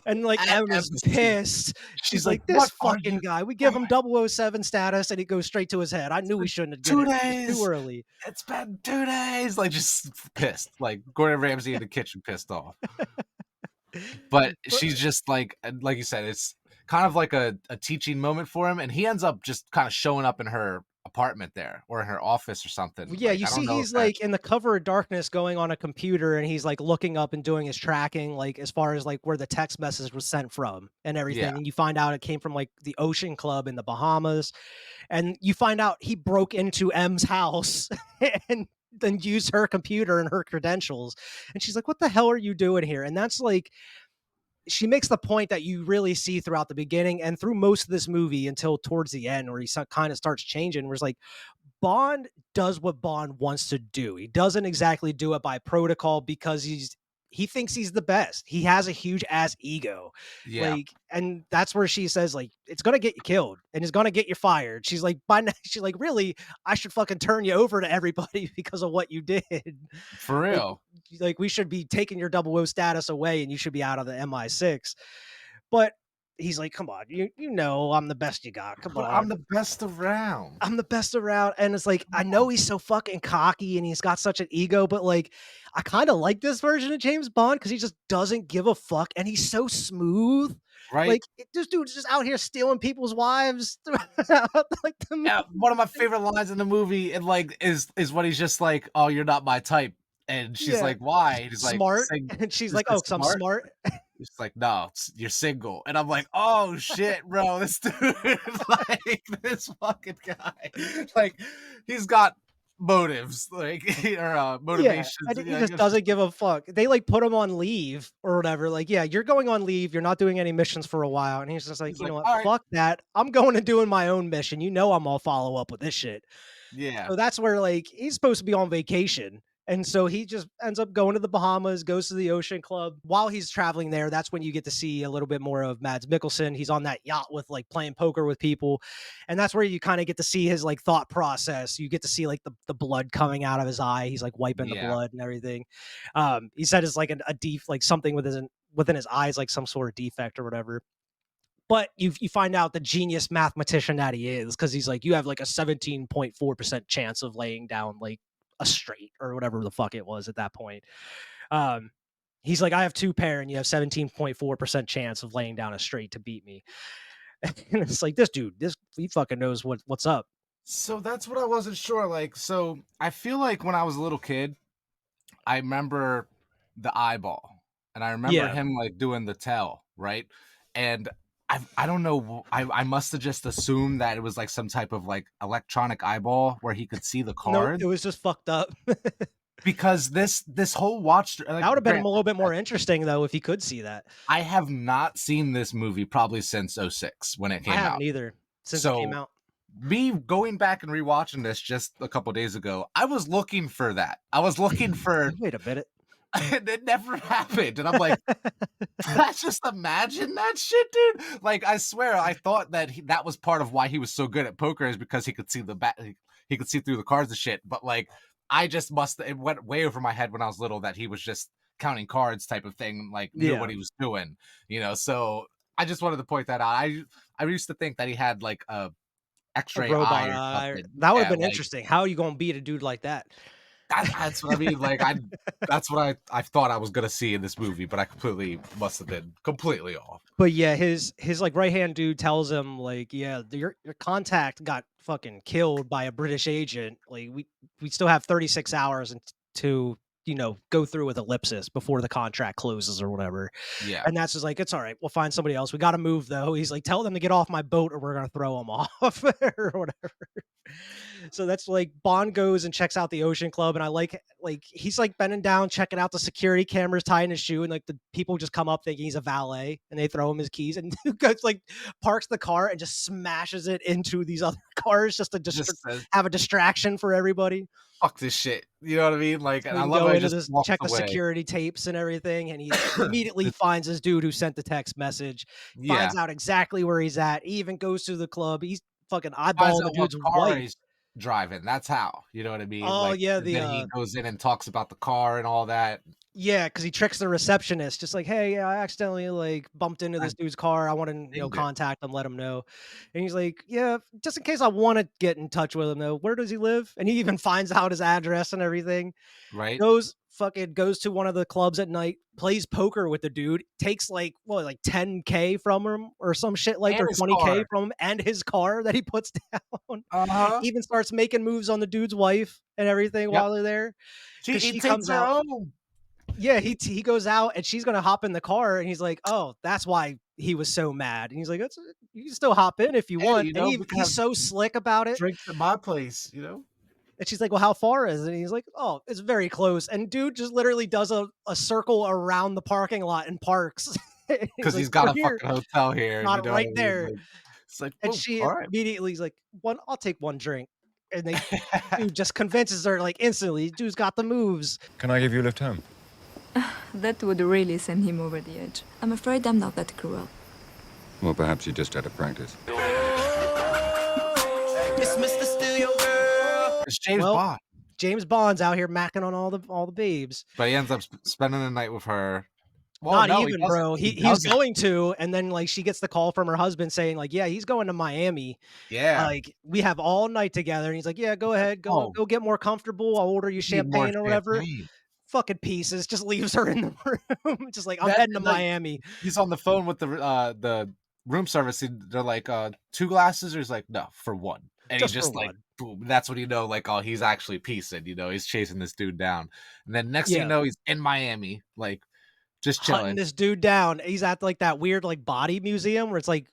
and like At M is embassy. pissed. She's She's like, like, "This what are you fucking guy, we give doing? him 007 status, and he goes straight to his head. I It's knew we been shouldn't have did two it. It was too days. early." It's been 2 days. Like just pissed. Like Gordon Ramsay in the kitchen pissed off. But But she's just like you said, it's kind of like a teaching moment for him, and he ends up just kind of showing up in her apartment there or in her office or something. yeah, Like you I don't see know if he's that like in the cover of darkness going on a computer, and he's like looking up and doing his tracking, like as far as like where the text message was sent from and yeah. everything. And you find out it came from like the Ocean Club in the Bahamas. And you find out he broke into M's house and then used her computer and her credentials. And she's like, "What the hell are you doing here?" And that's like she makes the point that you really see throughout the beginning and through most of this movie until towards the end where he kind of starts changing, where it's like Bond does what Bond wants to do. He doesn't exactly do it by protocol because he thinks he's the best. He has a huge ass ego. Yeah, Like, and that's where she says, like, it's gonna get you killed and it's gonna get you fired. She's like, by now, she's like, really, I should fucking turn you over to everybody because of what you did. for Like, real. we should be taking your double O status away and you should be out of the MI6. But he's like, come on, you know I'm the best you got. Come But on. I'm the best around. I'm the best around. And it's like, I Come know on, he's so fucking cocky and he's got such an ego, but like, I kind of like this version of James Bond because he just doesn't give a fuck and he's so smooth. right? Like, this dude's just out here stealing people's wives throughout like the Yeah, movie. one of my favorite lines in the movie, and like is when he's just like, "Oh, you're not my type," and she's Yeah. like, "Why?" And he's like, Smart. "Sing." And she's Is like, oh, this because I'm smart? smart. He's like, "No, you're single," and I'm like, "Oh shit, bro, this dude, like this fucking guy, like he's got motives, like or Yeah, motivations." and he Yeah, I just guess doesn't give a fuck. They, like, put him on leave or whatever, like, "Yeah, you're going on leave, you're not doing any missions for a while," and he's just like, he's "You like, know what? "All right, Fuck that. I'm going and doing my own mission. You know I'm all follow up with this shit." yeah, So that's where, like, he's supposed to be on vacation, and so he just ends up going to the Bahamas, goes to the Ocean Club. While he's traveling there, that's when you get to see a little bit more of Mads Mikkelsen. He's on that yacht with, like, playing poker with people, and that's where you kinda get to see his, like, thought process. You get to see, like, the blood coming out of his eye. He's, like, wiping the yeah, blood and everything. He said it's, like, a def like, something within his eyes, like, some sort of defect or whatever. But you find out the genius mathematician that he is, because he's like, you have like a 17.4% chance of laying down like a straight or whatever the fuck it was at that point. Um, he's like, I have two pair, and you have 17.4% chance of laying down a straight to beat me. And it's like, this dude, this he fucking knows what's up. So that's what I wasn't sure. Like, so I feel like when I was a little kid, I remember the eyeball, and I remember Yeah. him like doing the tell, right? And I don't know, I must have just assumed that it was like some type of like electronic eyeball where he could see the Nope, cards it was just fucked up. That because this whole watch like would have been a grant little bit more interesting though if he could see that. I have not seen this movie probably since '06 when it I came haven't out. either since it came So out. me going back and rewatching this just a couple days ago, I was looking for that. I was looking for Like, wait a minute. and it never happened. And I'm like, I just imagine that shit, dude. Like, I swear, I thought that that was part of why he was so good at poker is because he could see the bat, he could see through the cards and shit. But like, I just must. It went way over my head when I was little that he was just counting cards type of thing. Like, knew what Yeah. he was doing, So I just wanted to point that out. I used to think that he had like a A X-ray eye robot or eye. something. That would've Yeah, been like interesting. How are you gonna beat a dude like that? that's what I mean. Like that's what I thought I was gonna see in this movie, but I completely must have been completely off. But yeah, his like right hand dude tells him like, yeah, your contact got fucking killed by a British agent. Like we still have 36 hours and to go through with ellipsis before the contract closes or whatever. Yeah, And that's just like, it's all right. We'll find somebody else. We got to move though. He's like, tell them to get off my boat or we're gonna throw them off or whatever. So that's like Bond goes and checks out the Ocean Club, and I like he's like bending down, checking out the security cameras, tying his shoe, and like the people just come up thinking he's a valet, and they throw him his keys, and dude goes like parks the car and just smashes it into these other cars just to just says have a distraction for everybody. fuck this shit. You know what I mean? Like, So and he I can love how go he into just this, walks check the away. security tapes and everything, and he immediately finds his dude who sent the text message, Yeah, finds out exactly where he's at, he even goes to the club. He's fucking finds eyeballing the out what dude's car wife. he's driving. That's how. You know what I mean? Oh Like, yeah, and then he goes in and talks about the car and all that. yeah, because he tricks the receptionist, just like, "Hey, yeah, I accidentally, like, bumped into I this dude's car. I wanna, dinged it, contact him, let him know." And he's like, "Yeah, just in case I wanna get in touch with him, though, where does he live?" And he even finds out his address and everything. right? Goes to one of the clubs at night, plays poker with the dude, takes, like, what, like, 10K from him or some shit like And or his 20K car. from him and his car that he puts down. Uh-huh. Even starts making moves on the dude's wife and everything Yep. while they're there because He she takes comes her out. home. Yeah, he goes out and she's gonna hop in the car and he's like, "Oh, that's why he was so mad." And he's like, "That's you can still hop in if you Hey, want." And we can he's have so slick about it. drinks at my place. And she's like, "Well, how far is it?" And he's like, "Oh, it's very close." And dude just literally does a circle around the parking lot and parks He's because like, he's got "We're a here." fucking hotel here, Got you it know what right I mean? there. Like, it's like, And "Boom, she alright." immediately is like, I'll take one drink." And they dude just convinces her, like, instantly. Dude's got the moves. Can I give you a lift home? That would really send him over the edge. I'm afraid I'm not that cruel. Well, perhaps you just had to practice. Mr. Steal Your Girl. It's James Well, Bond, James Bond's out here macking on all the babes. but he ends up spending the night with her. Well, Not no, he even, doesn't. bro. He He was doesn't. going to, and then, like, she gets the call from her husband saying, like, "Yeah, he's going to Miami. Yeah. Like, we have all night together." And he's like, "Yeah, go ahead. Oh, Go get more comfortable. I'll order you you need more champagne or whatever." champagne. Fucking pieces. Just leaves her in the room. Just like, "I'm That heading to like, Miami he's on the phone with the room service, and they're like, 2 glasses?" Or he's like, "No, for 1." And he just for just, like, one." boom, that's when you know, like, oh, he's actually piecing, he's chasing this dude down. And then next thing you Yeah. know, he's in Miami, like, just Hunting chilling. this dude down. He's at, like, that weird, like, body museum where it's like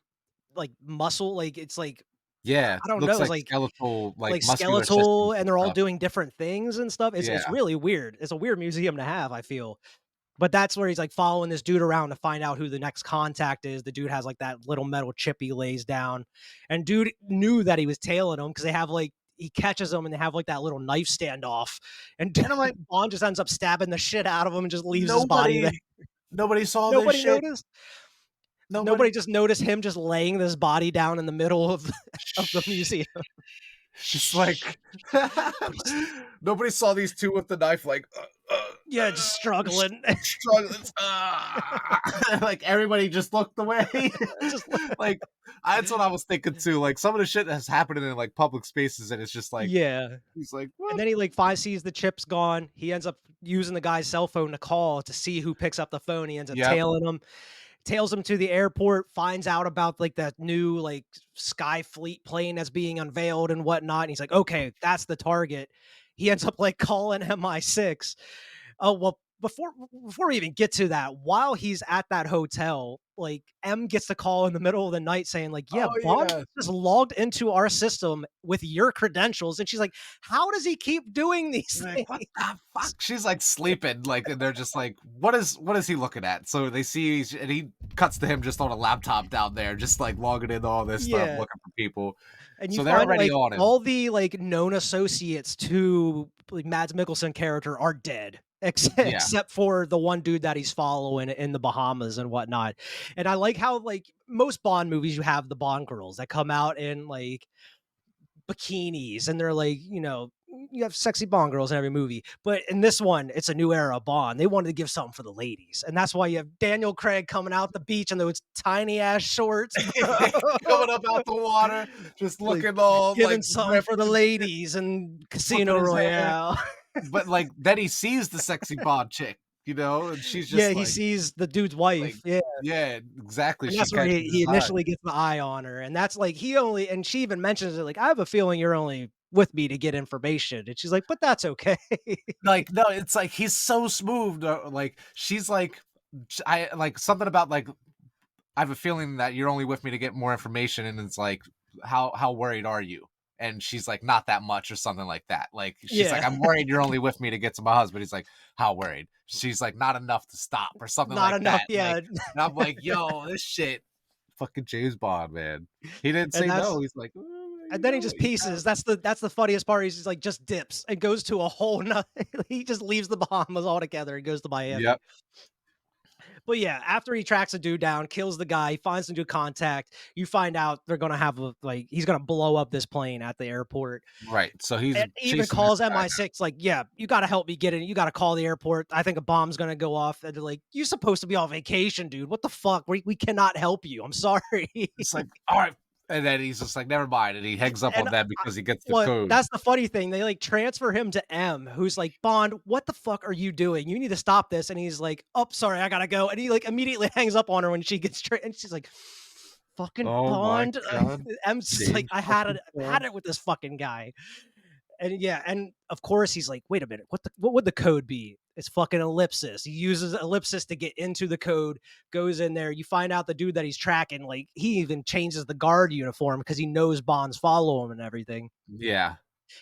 muscle, like, it's like, Yeah, I don't know, looks it's like skeletal, like, muscular skeletal, systems and and they're all stuff. doing different things and stuff. It's Yeah. really weird. It's a weird museum to have, I feel. But that's where he's, like, following this dude around to find out who the next contact is. The dude has, like, that little metal chip he lays down, and dude knew that he was tailing him because they have, like, he catches him and they have, like, that little knife standoff, and And I'm like, Bond just ends up stabbing the shit out of him and just leaves his body there. nobody saw this Nobody shit. noticed. Nobody Nobody. just noticed him just laying this body down in the middle of the Shh. museum. Just Shh. like nobody saw these 2 with the knife like, Yeah, just struggling. struggling, like, everybody just looked away. Just Like, that's what I was thinking too, like, some of the shit has happened in, like, public spaces, and it's just like, yeah. he's like, And "What?" then he, like, sees the chip's gone. He ends up using the guy's cell phone to call to see who picks up the phone. He ends up Yep. tailing him, tails him to the airport, finds out about, like, that new, like, Sky Fleet plane that's being unveiled and whatnot. And he's like, okay, that's the target. He ends up, like, calling MI6. Oh, well, before we even get to that, while he's at that hotel, like, M gets the call in the middle of the night saying, like, "Yeah, Oh, Bond yeah. just logged into our system with your credentials." And she's like, "How does he keep doing these You're like, "What things?" the fuck?" She's, like, sleeping, like, and they're just like, what is he looking at?" So they see and he cuts to him just on a laptop down there, just, like, logging in all this stuff, Yeah, looking for people. and you So they're find, already like, on him. all the, like, known associates to, like, Mads Mikkelsen character are dead, Yeah. except for the one dude that he's following in the Bahamas and whatnot. And I like how, like, most Bond movies, you have the Bond girls that come out in, like, bikinis, and they're like, you have sexy Bond girls in every movie. But in this one, it's a new era Bond. They wanted to give something for the ladies. And that's why you have Daniel Craig coming out the beach in those tiny ass shorts, bro. Coming up out the water, just Like, looking all, giving like, something ripped for the and shit, ladies and flipping Casino his hair. Royale. But, like, then he sees the sexy Bond chick, and she's Yeah, just he sees the dude's wife. Yeah. yeah, exactly, And she that's where catches he his eye. initially gets the eye on her. And that's like, and she even mentions it, like, "I have a feeling you're only with me to get information." And she's like, "But that's okay." Like, no, it's like he's so smooth, like, she's like, I like, something about, like, "I have a feeling that you're only with me to get more information," and it's like, How worried are you?" And she's like, "Not that much," or something like that. Like, she's like, Yeah. "I'm worried you're only with me to get to my husband." He's like, "How worried?" She's like, "Not enough to stop," or something Not like enough. that. Like, Yeah. and I'm like, "Yo, this shit, fucking James Bond, man." He didn't And say that's no. He's like, and then he just you got pieces. That's the funniest part. He's just like, just dips and goes to a whole nother. He just leaves the Bahamas altogether and goes to Miami. Yep, But yeah, after he tracks a dude down, kills the guy, he finds a new contact, you find out they're gonna have he's gonna blow up this plane at the airport. right. So he's And he even chasing this calls guy. MI6, like, "Yeah, you gotta help me get in. You gotta call the airport. I think a bomb's gonna go off." And they're like, "You're supposed to be on vacation, dude. What the fuck? We cannot help you. I'm sorry." It's like, "All right," and then he's just like, "Never mind," and he hangs up And on them because he gets the well, code. that's the funny thing. They, like, transfer him to M, who's like, "Bond, what the fuck are you doing? You need to stop this." And he's like, "Oh, sorry, I gotta go." And he, like, immediately hangs up on her when she gets and she's like, "Fucking Oh my Bond." god, M's just like, James "I had it. fucking I had Bond. it with this fucking guy." And yeah, and of course he's like, "Wait a minute, what would the code be?" It's fucking ellipsis. He uses ellipsis to get into the code, goes in there. You find out the dude that he's tracking, like, he even changes the guard uniform because he knows Bond's follow him and everything. Yeah,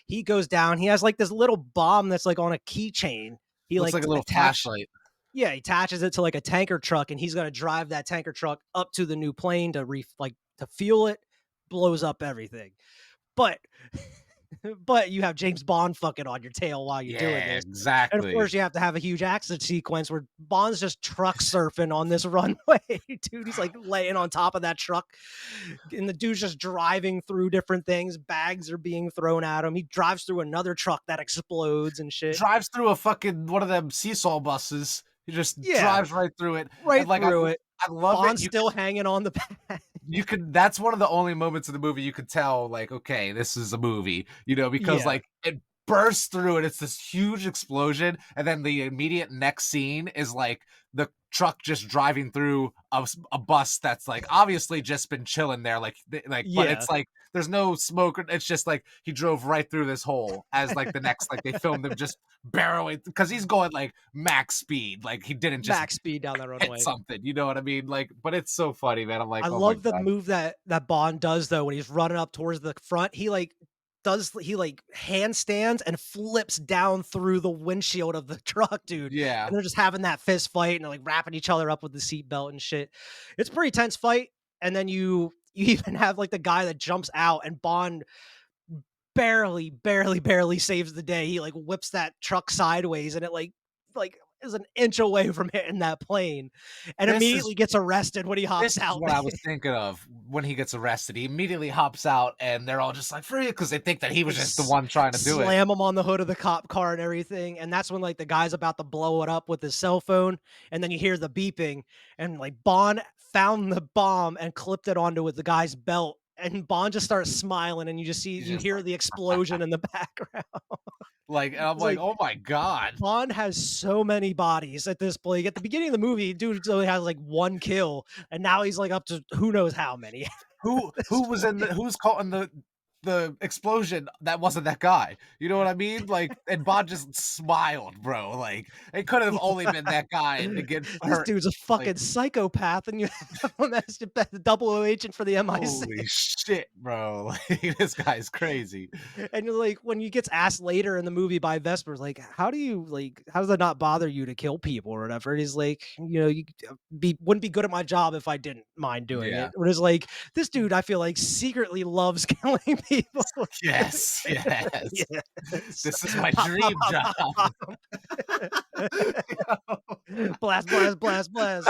He goes down. He has, like, this little bomb that's, like, on a keychain. He, looks like, like a little attached. flashlight. Yeah, he attaches it to like a tanker truck, and he's gonna drive that tanker truck up to the new plane to to fuel it, blows up everything. But but you have James Bond fucking on your tail while you're doing Yeah, this. And of course, exactly. you have to have a huge accident sequence where Bond's just truck surfing on this runway, dude. He's like laying on top of that truck, and the dude's just driving through different things. Bags are being thrown at him. He drives through another truck that explodes and shit. Drives through a fucking one of them seesaw buses. He just Yeah, drives right through it, and right like through it. I love it. Bond's still hanging on the back. You could that's one of the only moments in the movie you could tell, like, okay, this is a movie, because Yeah, like it bursts through and it's this huge explosion, and then the immediate next scene is like the truck just driving through a bus that's like obviously just been chilling there, but yeah. it's like there's no smoke. It's just like he drove right through this hole as like the next, like they filmed him just barreling because he's going like max speed, like he didn't just Max speed down that hit runway. something, you know what I mean? Like, but it's so funny, man. I'm like, I oh my love the god. move that Bond does though when he's running up towards the front. He like handstands and flips down through the windshield of the truck, dude. Yeah. And they're just having that fist fight and they're like wrapping each other up with the seatbelt and shit. It's a pretty tense fight. And then you even have like the guy that jumps out and Bond barely saves the day. He like whips that truck sideways and it like is an inch away from hitting that plane and This is immediately gets arrested when he this hops is out. what I was thinking of when he gets arrested. He immediately hops out and they're all just like, free, because they think that he They was just the one trying to do it. slam him on the hood of the cop car and everything, and that's when, like, the guy's about to blow it up with his cell phone, and then you hear the beeping, and, like, Bond found the bomb and clipped it onto with the guy's belt, and Bond just starts smiling, and He's you just hear the explosion in the background. like, and I'm It's like, like, oh my God. Bond has so many bodies at this point. At the beginning of the movie, dude only has, like, 1 kill, and now he's, like, up to who knows how many at Who this who was in the point. who's caught in the explosion that wasn't that guy? You know what I mean? Like, and Bond just smiled, bro. Like, it could have only been that guy to get This hurt. dude's a Like, fucking psychopath, and you have him as the double O agent for the holy MI6. shit, bro. Like, this guy's crazy. And you're like, when you gets asked later in the movie by Vesper, like, how does that not bother you to kill people or whatever? And he's like, you wouldn't be good at my job if I didn't mind doing Yeah. it. Or it's like, this dude, I feel like secretly loves killing people. Yes, yes. Yes. This is my Pop, pop, dream pop, job. pop, pop. Blast, blast, blast, blast.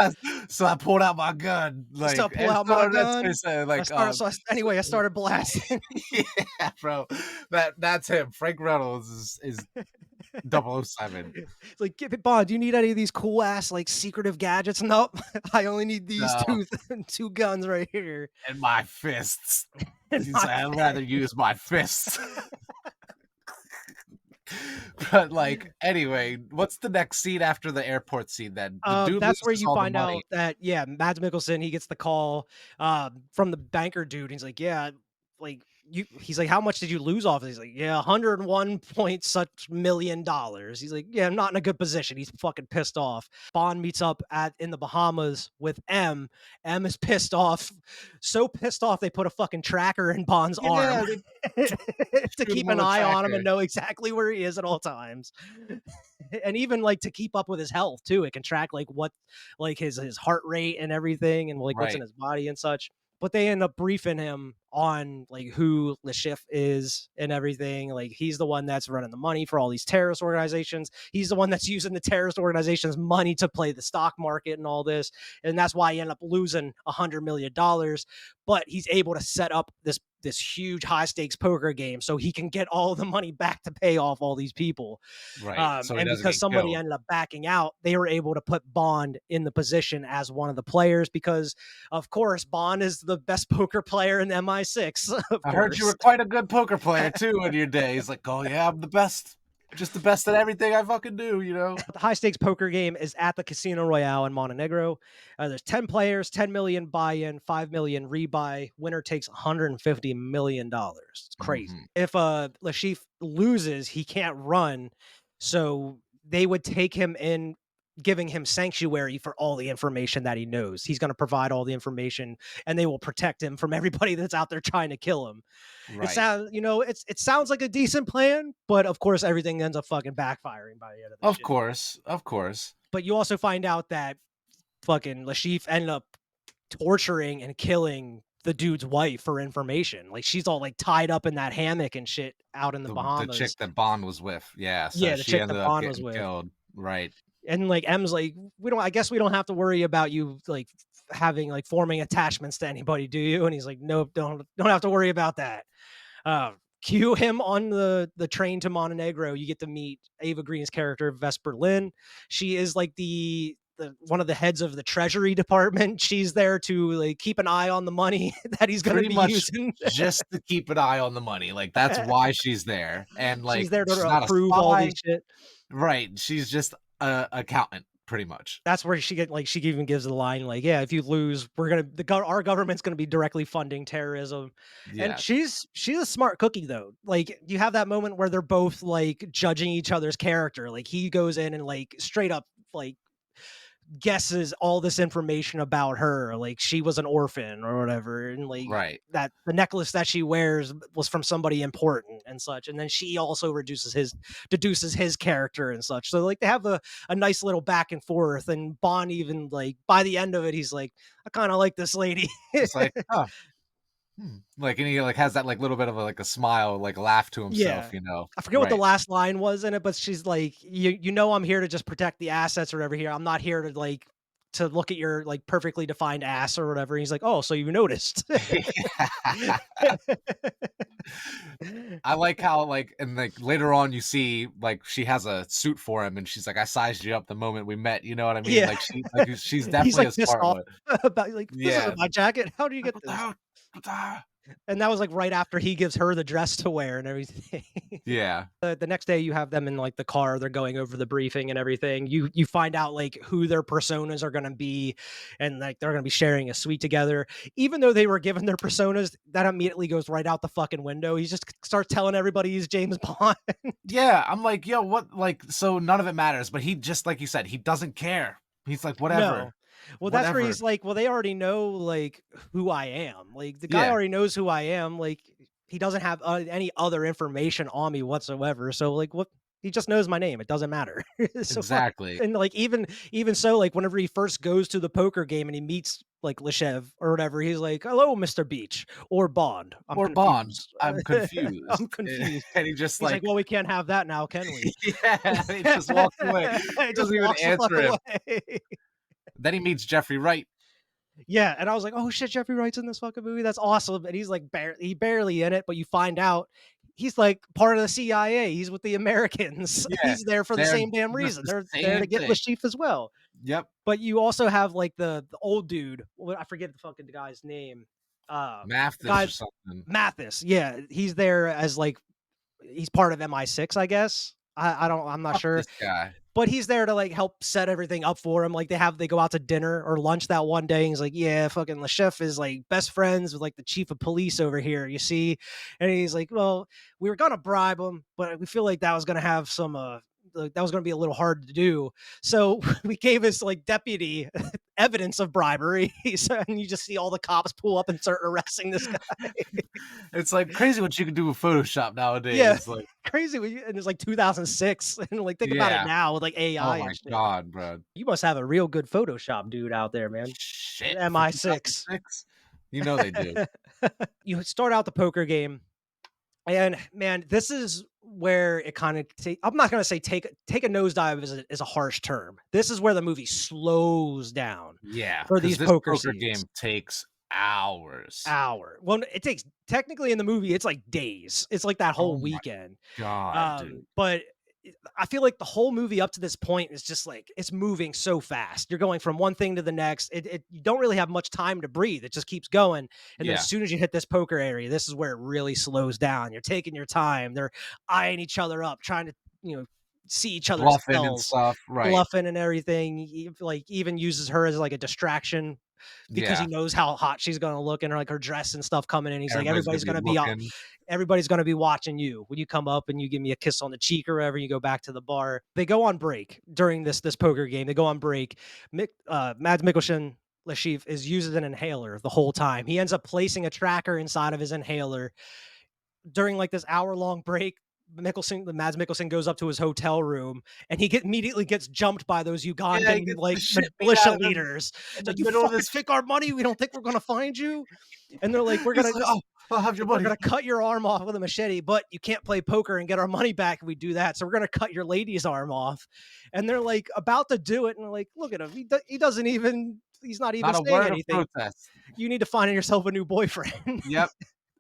So I pulled out my gun, So I like, pull and out so my that's gun. like, Anyway, I started blasting. yeah, bro. That's him. Frank Reynolds is 007. It's like, "Get Bond, do you need any of these cool ass, like, secretive gadgets?" "Nope, I only need these No, 2 guns right here." and my fists. And He's my like, I'd rather use my fists. But like, anyway, what's the next scene after the airport scene then? The dude That's where loses you all the find money. out that, yeah, Mads Mikkelsen, he gets the call, from the banker dude, he's like, "Yeah, like, he's like, "How much did you lose off of?" He's like, "Yeah, 101 point such million dollars." He's like, "Yeah, I'm not in a good position." He's fucking pissed off. Bond meets up in the Bahamas with M. M is pissed off, so pissed off they put a fucking tracker in Bond's arm Yeah, they to shoot him keep with an a eye on him tracker. and know exactly where he is at all times. And even like to keep up with his health too. It can track like what like his heart rate and everything and like what's in Right. his body and such. But they end up briefing him on like who Le Chiffre is and everything. Like he's the one that's running the money for all these terrorist organizations. He's the one that's using the terrorist organizations' money to play the stock market and all this. And that's why he ended up losing $100 million. But he's able to set up this huge high stakes poker game so he can get all the money back to pay off all these people. Right. So he And doesn't because get somebody killed. ended up backing out, they were able to put Bond in the position as one of the players because, of course, Bond is the best poker player in MI6, of I heard you were course. quite a good poker player too in your day. He's like, oh yeah, I'm the best. Just the best at everything I fucking do, you know? The high stakes poker game is at the Casino Royale in Montenegro. There's 10 players, 10 million buy in, 5 million rebuy. Winner takes $150 million. It's crazy. Mhm. If Lashif loses, he can't run. So they would take him in giving him sanctuary for all the information that he knows. He's going to provide all the information, and they will protect him from everybody that's out there trying to kill him. It Right. sounds, it sounds like a decent plan, but of course everything ends up fucking backfiring by the end of the Of shit. course. Of course. But you also find out that fucking Lashif ended up torturing and killing the dude's wife for information. Like she's all like tied up in that hammock and shit out in the The chick Bahamas. that Bond was with. Yeah. So Yeah, the she chick that ended up Bond was getting with. killed. Right. And like M's like, I guess we don't have to worry about you like having like forming attachments to anybody, do you? And he's like, nope, don't have to worry about that. Cue him on the train to Montenegro. You get to meet Ava Green's character, Vesper Lynn. She is like the one of the heads of the Treasury Department. She's there to like keep an eye on the money that he's going to Pretty be much using. just to keep an eye on the money. Like that's why she's there. And She's like there she's to not a approve all spy. this shit. Right. She's just a accountant, pretty much. That's where she even gives the line like, yeah, if you lose, our government's gonna be directly funding terrorism. And Yeah. she's a smart cookie though. Like you have that moment where they're both like judging each other's character. Like he goes in and like straight up like guesses all this information about her, like she was an orphan or whatever, and like Right. that the necklace that she wears was from somebody important and such. And then she also deduces his character and such. So like they have a nice little back and forth. And Bond even like by the end of it, he's like, I kind of like this lady. It's like, oh, like, and he like has that like little bit of like a smile, like laugh to Yeah. himself, you know. I forget what the Right. last line was in it, but she's like, you know, I'm here to just protect the assets or whatever here. I'm not here to like to look at your like perfectly defined ass or whatever. And he's like, oh, so you noticed. I like how like and like later on you see like she has a suit for him and she's like, I sized you up the moment we met, you know what I mean? Yeah. Like she's He's definitely like a pissed smart off one. about like, this Yeah. isn't my jacket. How do you Like, get this? what the- And that was like right after he gives her the dress to wear and everything. Yeah. The next day you have them in like the car, they're going over the briefing and everything. You find out like who their personas are going to be, and like they're going to be sharing a suite together. Even though they were given their personas, that immediately goes right out the fucking window. He just starts telling everybody he's James Bond. Yeah. I'm like, yo, what like so none of it matters, but he just like you said, he doesn't care. He's like, whatever. No. Well, that's where Whatever. he's like, well, they already know like who I am. Like the guy Yeah, already knows who I am. Like he doesn't have any other information on me whatsoever. So like what he just knows my name. It doesn't matter. So fuck. exactly. And like even so, like whenever he first goes to the poker game and he meets like Leshev or whatever, he's like, "Hello, Mr. Beach or Bond. I'm Or Bond. confused. I'm confused. I'm confused." And he just He's like, like "Well, we can't have that now, can we?" yeah, he just walks away. He He just doesn't even walks the fuck answer him. away. Then he meets Jeffrey Wright. Yeah, and I was like, "Oh shit, Jeffrey Wright's in this fucking movie. That's awesome." And he's like, barely in it, but you find out he's like part of the CIA. He's with the Americans. Yeah, He's there for the they're same damn just reason. the They're there to same get thing. Lashif as well. Yep. But you also have like the old dude. I forget the fucking guy's name. Mathis Guy or something. Mathis. Yeah, he's there as like he's part of MI6, I guess. I'm not Fuck sure. this guy. But he's there to like help set everything up for him. Like they go out to dinner or lunch that one day. And he's like, yeah, fucking the chef is like best friends with like the chief of police over here, you see? And he's like, well, we were gonna bribe him, but we feel like that was gonna have some that was gonna be a little hard to do. So we gave his like deputy evidence of bribery. So, and you just see all the cops pull up and start arresting this guy. It's like crazy what you can do with Photoshop nowadays. Yeah. It's like, Crazy. And it's like 2006. And like think about yeah. it now with like AI Oh my and shit. god, bro. You must have a real good Photoshop dude out there, man. Shit. An for MI6. 2006? You know they do. You start out the poker game, and man, this is where it kind of I'm not going to say take a nosedive is a harsh term. This is where the movie slows down Yeah. for 'Cause these this poker poker scenes. game takes hours. Well, it takes technically in the movie, it's like days. It's like that whole Oh my weekend. God, dude. But I feel like the whole movie up to this point is just like it's moving so fast. You're going from one thing to the next. You don't really have much time to breathe. It just keeps going. And then Yeah. as soon as you hit this poker area, this is where it really slows down. You're taking your time. They're eyeing each other up, trying to, see each other's Bluffing and spells, stuff. Right. bluffing and everything. Like even uses her as like a distraction because he Yeah. knows how hot she's gonna look in her, like, her dress and stuff coming in. He's like, Everybody's gonna "Everybody's be gonna be out looking. everybody's gonna be watching you. When you come up and you give me a kiss on the cheek or whatever, you go back to the bar." They go on break during this poker game. They go on break. Mads Mikkelsen, Lashif, is using an inhaler the whole time. He ends up placing a tracker inside of his inhaler during like this hour-long break. The Mads Mikkelsen goes up to his hotel room and immediately gets jumped by those Yeah, he Ugandan gets the like shit beat militia out of him leaders. in It's the like, "You middle of fucking this. take our money. We don't think we're gonna find you." And they're like, He's like, "Oh, I'll have your we're money." gonna cut your arm off with a machete, but you can't play poker and get our money back if we do that. So we're gonna cut your lady's arm off." And they're like about to do it, and they're like, "Look at him. He doesn't even. He's not even Not a saying word of anything. protest. You need to find yourself a new boyfriend." Yep.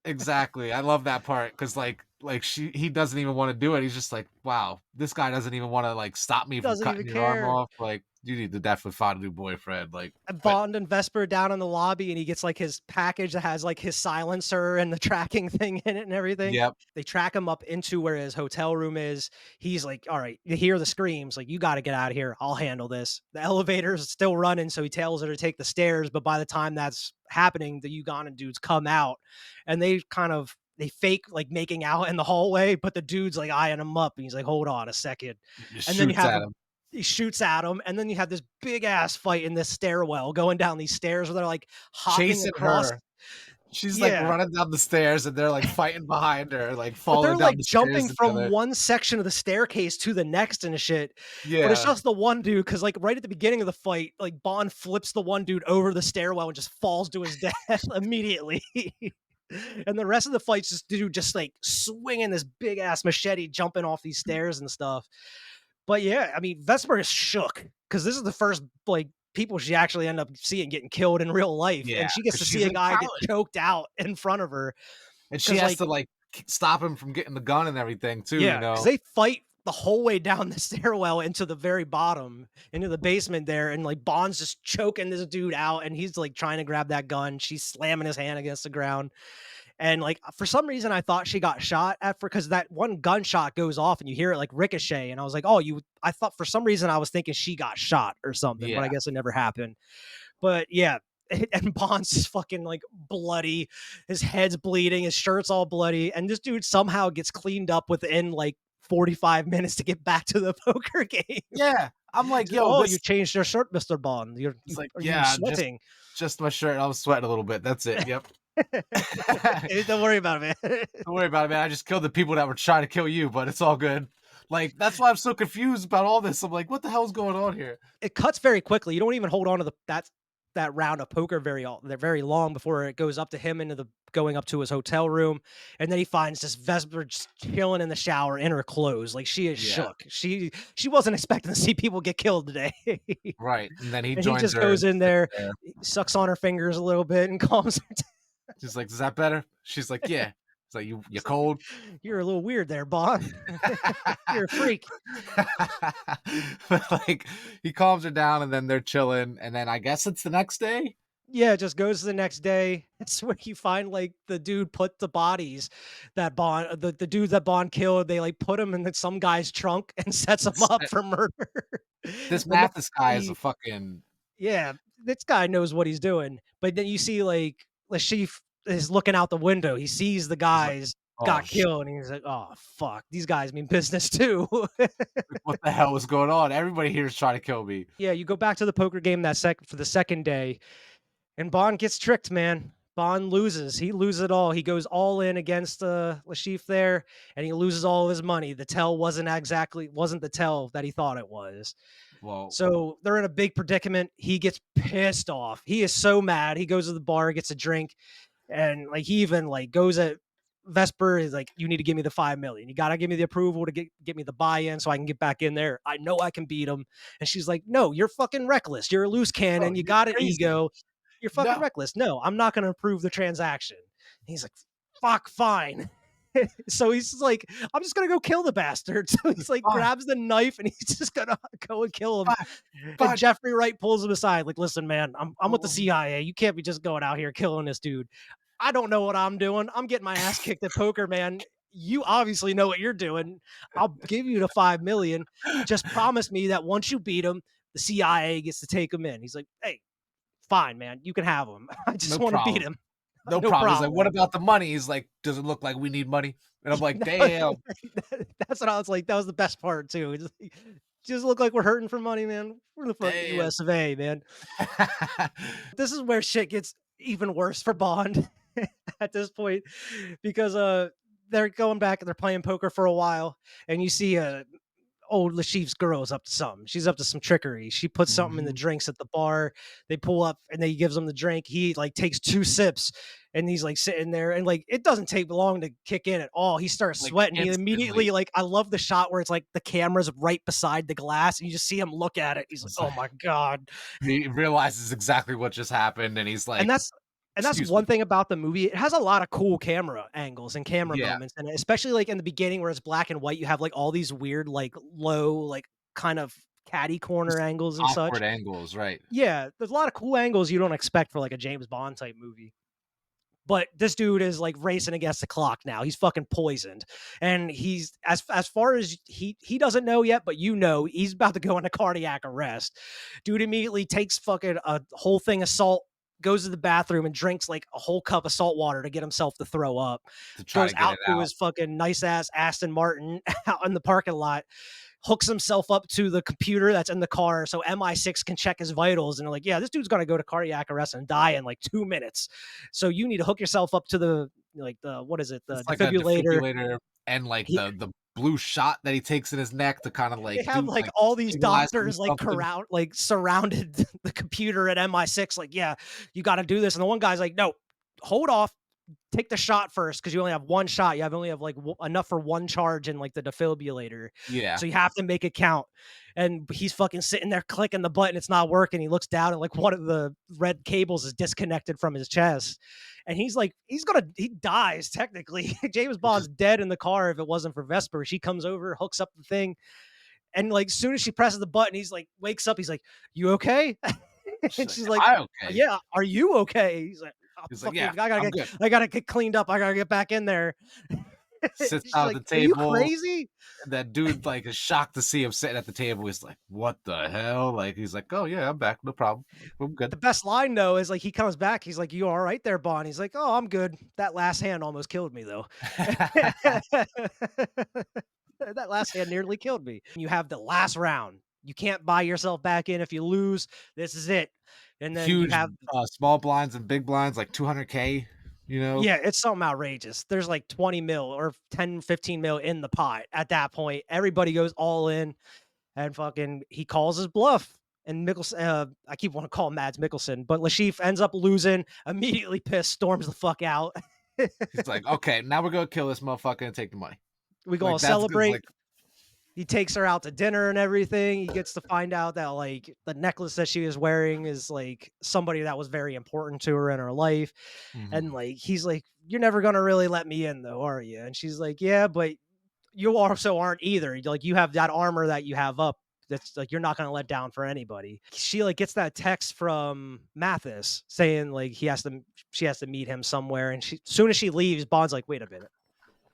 Exactly. I love that part because he doesn't even want to do it. He's just like, wow, this guy doesn't even want to like stop me from Doesn't cutting even your arm care. off. Like, you need to definitely find a new boyfriend. Like, but Bond and Vesper down in the lobby, and he gets like his package that has like his silencer and the tracking thing in it and everything. yep. They track him up into where his hotel room is. He's like, "All right," you hear the screams, like, "You got to get out of here. I'll handle this." The elevator's still running, so he tells her to take the stairs. But by the time that's happening, the Ugandan dudes come out, and they fake like making out in the hallway, but the dude's like eyeing him up, and he's like, "Hold on a second." Just And then you shoots have at a him. he shoots at him, and then you have this big ass fight in this stairwell going down these stairs where they're like hopping Chasing across. her. She's like Yeah, running down the stairs and they're like fighting behind her, like but they're falling down like the stairs jumping from together. one section of the staircase to the next and shit. But it's Yeah. just the one dude because like right at the beginning of the fight, like Bond flips the one dude over the stairwell and just falls to his death immediately. And the rest of the fight's just dude just like swinging this big ass machete, jumping off these stairs and stuff. But yeah, I mean, Vesper is shook because this is the first like people she actually end up seeing getting killed in real life, Yeah. and she gets Because to see she's a in guy get college choked out in front of her. and she Because has like, to like stop him from getting the gun and everything too, you yeah, because know? they fight the whole way down the stairwell into the very bottom, into the basement there, and like Bond's just choking this dude out, and he's like trying to grab that gun. She's slamming his hand against the ground. And like for some reason, I thought she got shot at because that one gunshot goes off and you hear it like ricochet. And I was like, oh, I thought for some reason I was thinking she got shot or something, but I Yeah. guess it never happened. But yeah. And Bond's just fucking like bloody, his head's bleeding, his shirt's all bloody, and this dude somehow gets cleaned up within like 45 minutes to get back to the poker game. Yeah. I'm like, He's like, yo, "Oh, you this changed your shirt, Mr. Bond. it's like, Are you yeah, sweating?" just my shirt. I was sweating a little bit. That's it. Yep. Hey, don't worry about it, man. Don't worry about it, man. I just killed the people that were trying to kill you, but it's all good. Like, that's why I'm so confused about all this. I'm like, what the hell's going on here? It cuts very quickly. You don't even hold on to that round of poker they're very long before it goes up to him into the going up to his hotel room, and then he finds this Vesper just chilling in the shower in her clothes. Like she is Yeah. shook. She wasn't expecting to see people get killed today. Right. And then he And he joins just her goes and in sits there, there. sucks on her fingers a little bit, and calms her down. She's like, is that better? She's like, yeah. It's like, you cold? You're a little weird there, Bond. You're a freak. But like, he calms her down and then they're chilling. And then I guess it's the next day. Yeah, it just goes to the next day. It's where you find like the dude put the bodies that Bond, the dude that Bond killed. They like put him in some guy's trunk and sets him up for murder. This The next Mathis guy is a day- fucking yeah, this guy knows what he's doing. But then you see like Lashif is looking out the window. He sees the he's like, guys oh got shit, killed, and he's like, "Oh fuck, these guys mean business too." what the hell is going on? Everybody here is trying to kill me. Yeah, you go back to the poker game for the second day, and Bond gets tricked, man. Bond loses. He loses it all. He goes all in against Lashif there, and he loses all of his money. The tell wasn't the tell that he thought it was. Well, So they're in a big predicament. He gets pissed off. He is so mad. He goes to the bar, gets a drink, and like he even like goes at Vesper is like, you need to give me the 5 million. You gotta give me the approval to get me the buy-in so I can get back in there. I know I can beat him. And she's like, no, you're fucking reckless. You're a loose oh, cannon. You you're got an crazy. ego. You're fucking No, reckless. No, I'm not gonna approve the transaction. And he's like, fuck, fine. So he's just like, I'm just gonna go kill the bastard. So he's like, fine, grabs the knife and he's just gonna go and kill him. fine, And fine. Jeffrey Wright pulls him aside, like, listen, man, I'm with the Oh, CIA. You can't be just going out here killing this dude. I don't know what I'm doing. I'm getting my ass kicked at poker, man. You obviously know what you're doing. I'll give you the 5 million. Just promise me that once you beat him, the CIA gets to take him in. He's like, hey, fine, man, you can have him. I just No want to beat problem. him. No No problem. He's like, problem. "What about the money?" He's like, "Does it look like we need money?" And I'm like, "Damn." That's what I was like. That was the best part too. Just look like we're hurting for money, man. We're the fucking Damn. US of A, man. This is where shit gets even worse for Bond at this point because they're going back and they're playing poker for a while, and you see old Lashif's girl is up to something. She's up to some trickery. She puts something in the Mhm. drinks at the bar. They pull up and then he gives him the drink. He like takes 2 sips and he's like sitting there and like it doesn't take long to kick in at all. He starts Like, sweating. He immediately instantly. like I love the shot where it's like the camera's right beside the glass and you just see him look at it. He's like, It's "Oh like my god." he realizes exactly what just happened, and he's And like, that's "Excuse one me." thing about the movie. It has a lot of cool camera angles and camera Yeah, moments, and especially like in the beginning where it's black and white, you have like all these weird, like low, like kind of catty corner just angles and such. awkward angles, right. Yeah, there's a lot of cool angles you don't expect for like a James Bond type movie. But this dude is like racing against the clock now. He's fucking poisoned. And he's as far as he doesn't know yet, but you know he's about to go into cardiac arrest. Dude immediately takes fucking a whole thing of salt, goes to the bathroom and drinks like a whole cup of salt water to get himself to throw up. To try Goes to get out it to out. his fucking nice ass Aston Martin out in the parking lot, hooks himself up to the computer that's in the car so MI6 can check his vitals. And they're like, yeah, this dude's going to go to cardiac arrest and die in like 2 minutes. So you need to hook yourself up to the, like the, what is it? The It's like a defibrillator. defibrillator and, like, He, the blue shot that he takes in his neck to kinda, they like, have do like like, all these stabilize him or doctors like something. surrounded the computer at MI6. Like, yeah, you got to do this. And the one guy's like, no, hold off, take the shot first because you only have one shot. You have only have like enough for one charge in like the defibrillator, Yeah. so you have to make it count. And he's fucking sitting there clicking the button. It's not working. He looks down and like one of the red cables is disconnected from his chest, and he's like, he dies technically. James Bond's dead in the car if it wasn't for Vesper. She comes over, hooks up the thing, and like soon as she presses the button, he's like wakes up. He's like, "You okay?" She's And like, she's "Am like, I okay?" "Yeah, are you okay?" He's like, He's like, "Yeah, fucking, I'm good." I gotta get cleaned up. I gotta get back in there. Sits She's down at like, the "Are you table. crazy?" That dude, like, is shocked to see him sitting at the table. He's like, "What the hell?" Like, he's like, "Oh, yeah, I'm back. No problem. I'm good." The best line though is like he comes back. He's like, "You all right there, Bond?" He's like, "Oh, I'm good. That last hand almost killed me though." That last hand nearly killed me. You have the last round. You can't buy yourself back in if you lose. This is it. And then you Huge, have small blinds and big blinds, like 200K, you know? yeah, it's something outrageous. There's like 20 mil or 10, 15 mil in the pot at that point. Everybody goes all in and fucking he calls his bluff. And Mickelson, I keep wanting to call him Mads Mikkelsen, but Lashif ends up losing, immediately pissed, storms the fuck out. He's like, "Okay, now we're gonna kill this motherfucker and take the money." We go Like, all that's good. celebrate. Like, He takes her out to dinner and everything. He gets to find out that like the necklace that she is wearing is like somebody that was very important to her in her life. And mhm. like he's like, "You're never gonna really let me in though, are you?" And she's like, "Yeah, but you also aren't either. Like you have that armor that you have up that's like you're not gonna let down for anybody." She like gets that text from Mathis saying like she has to meet him somewhere. And she soon as she leaves, Bond's like, "Wait a minute.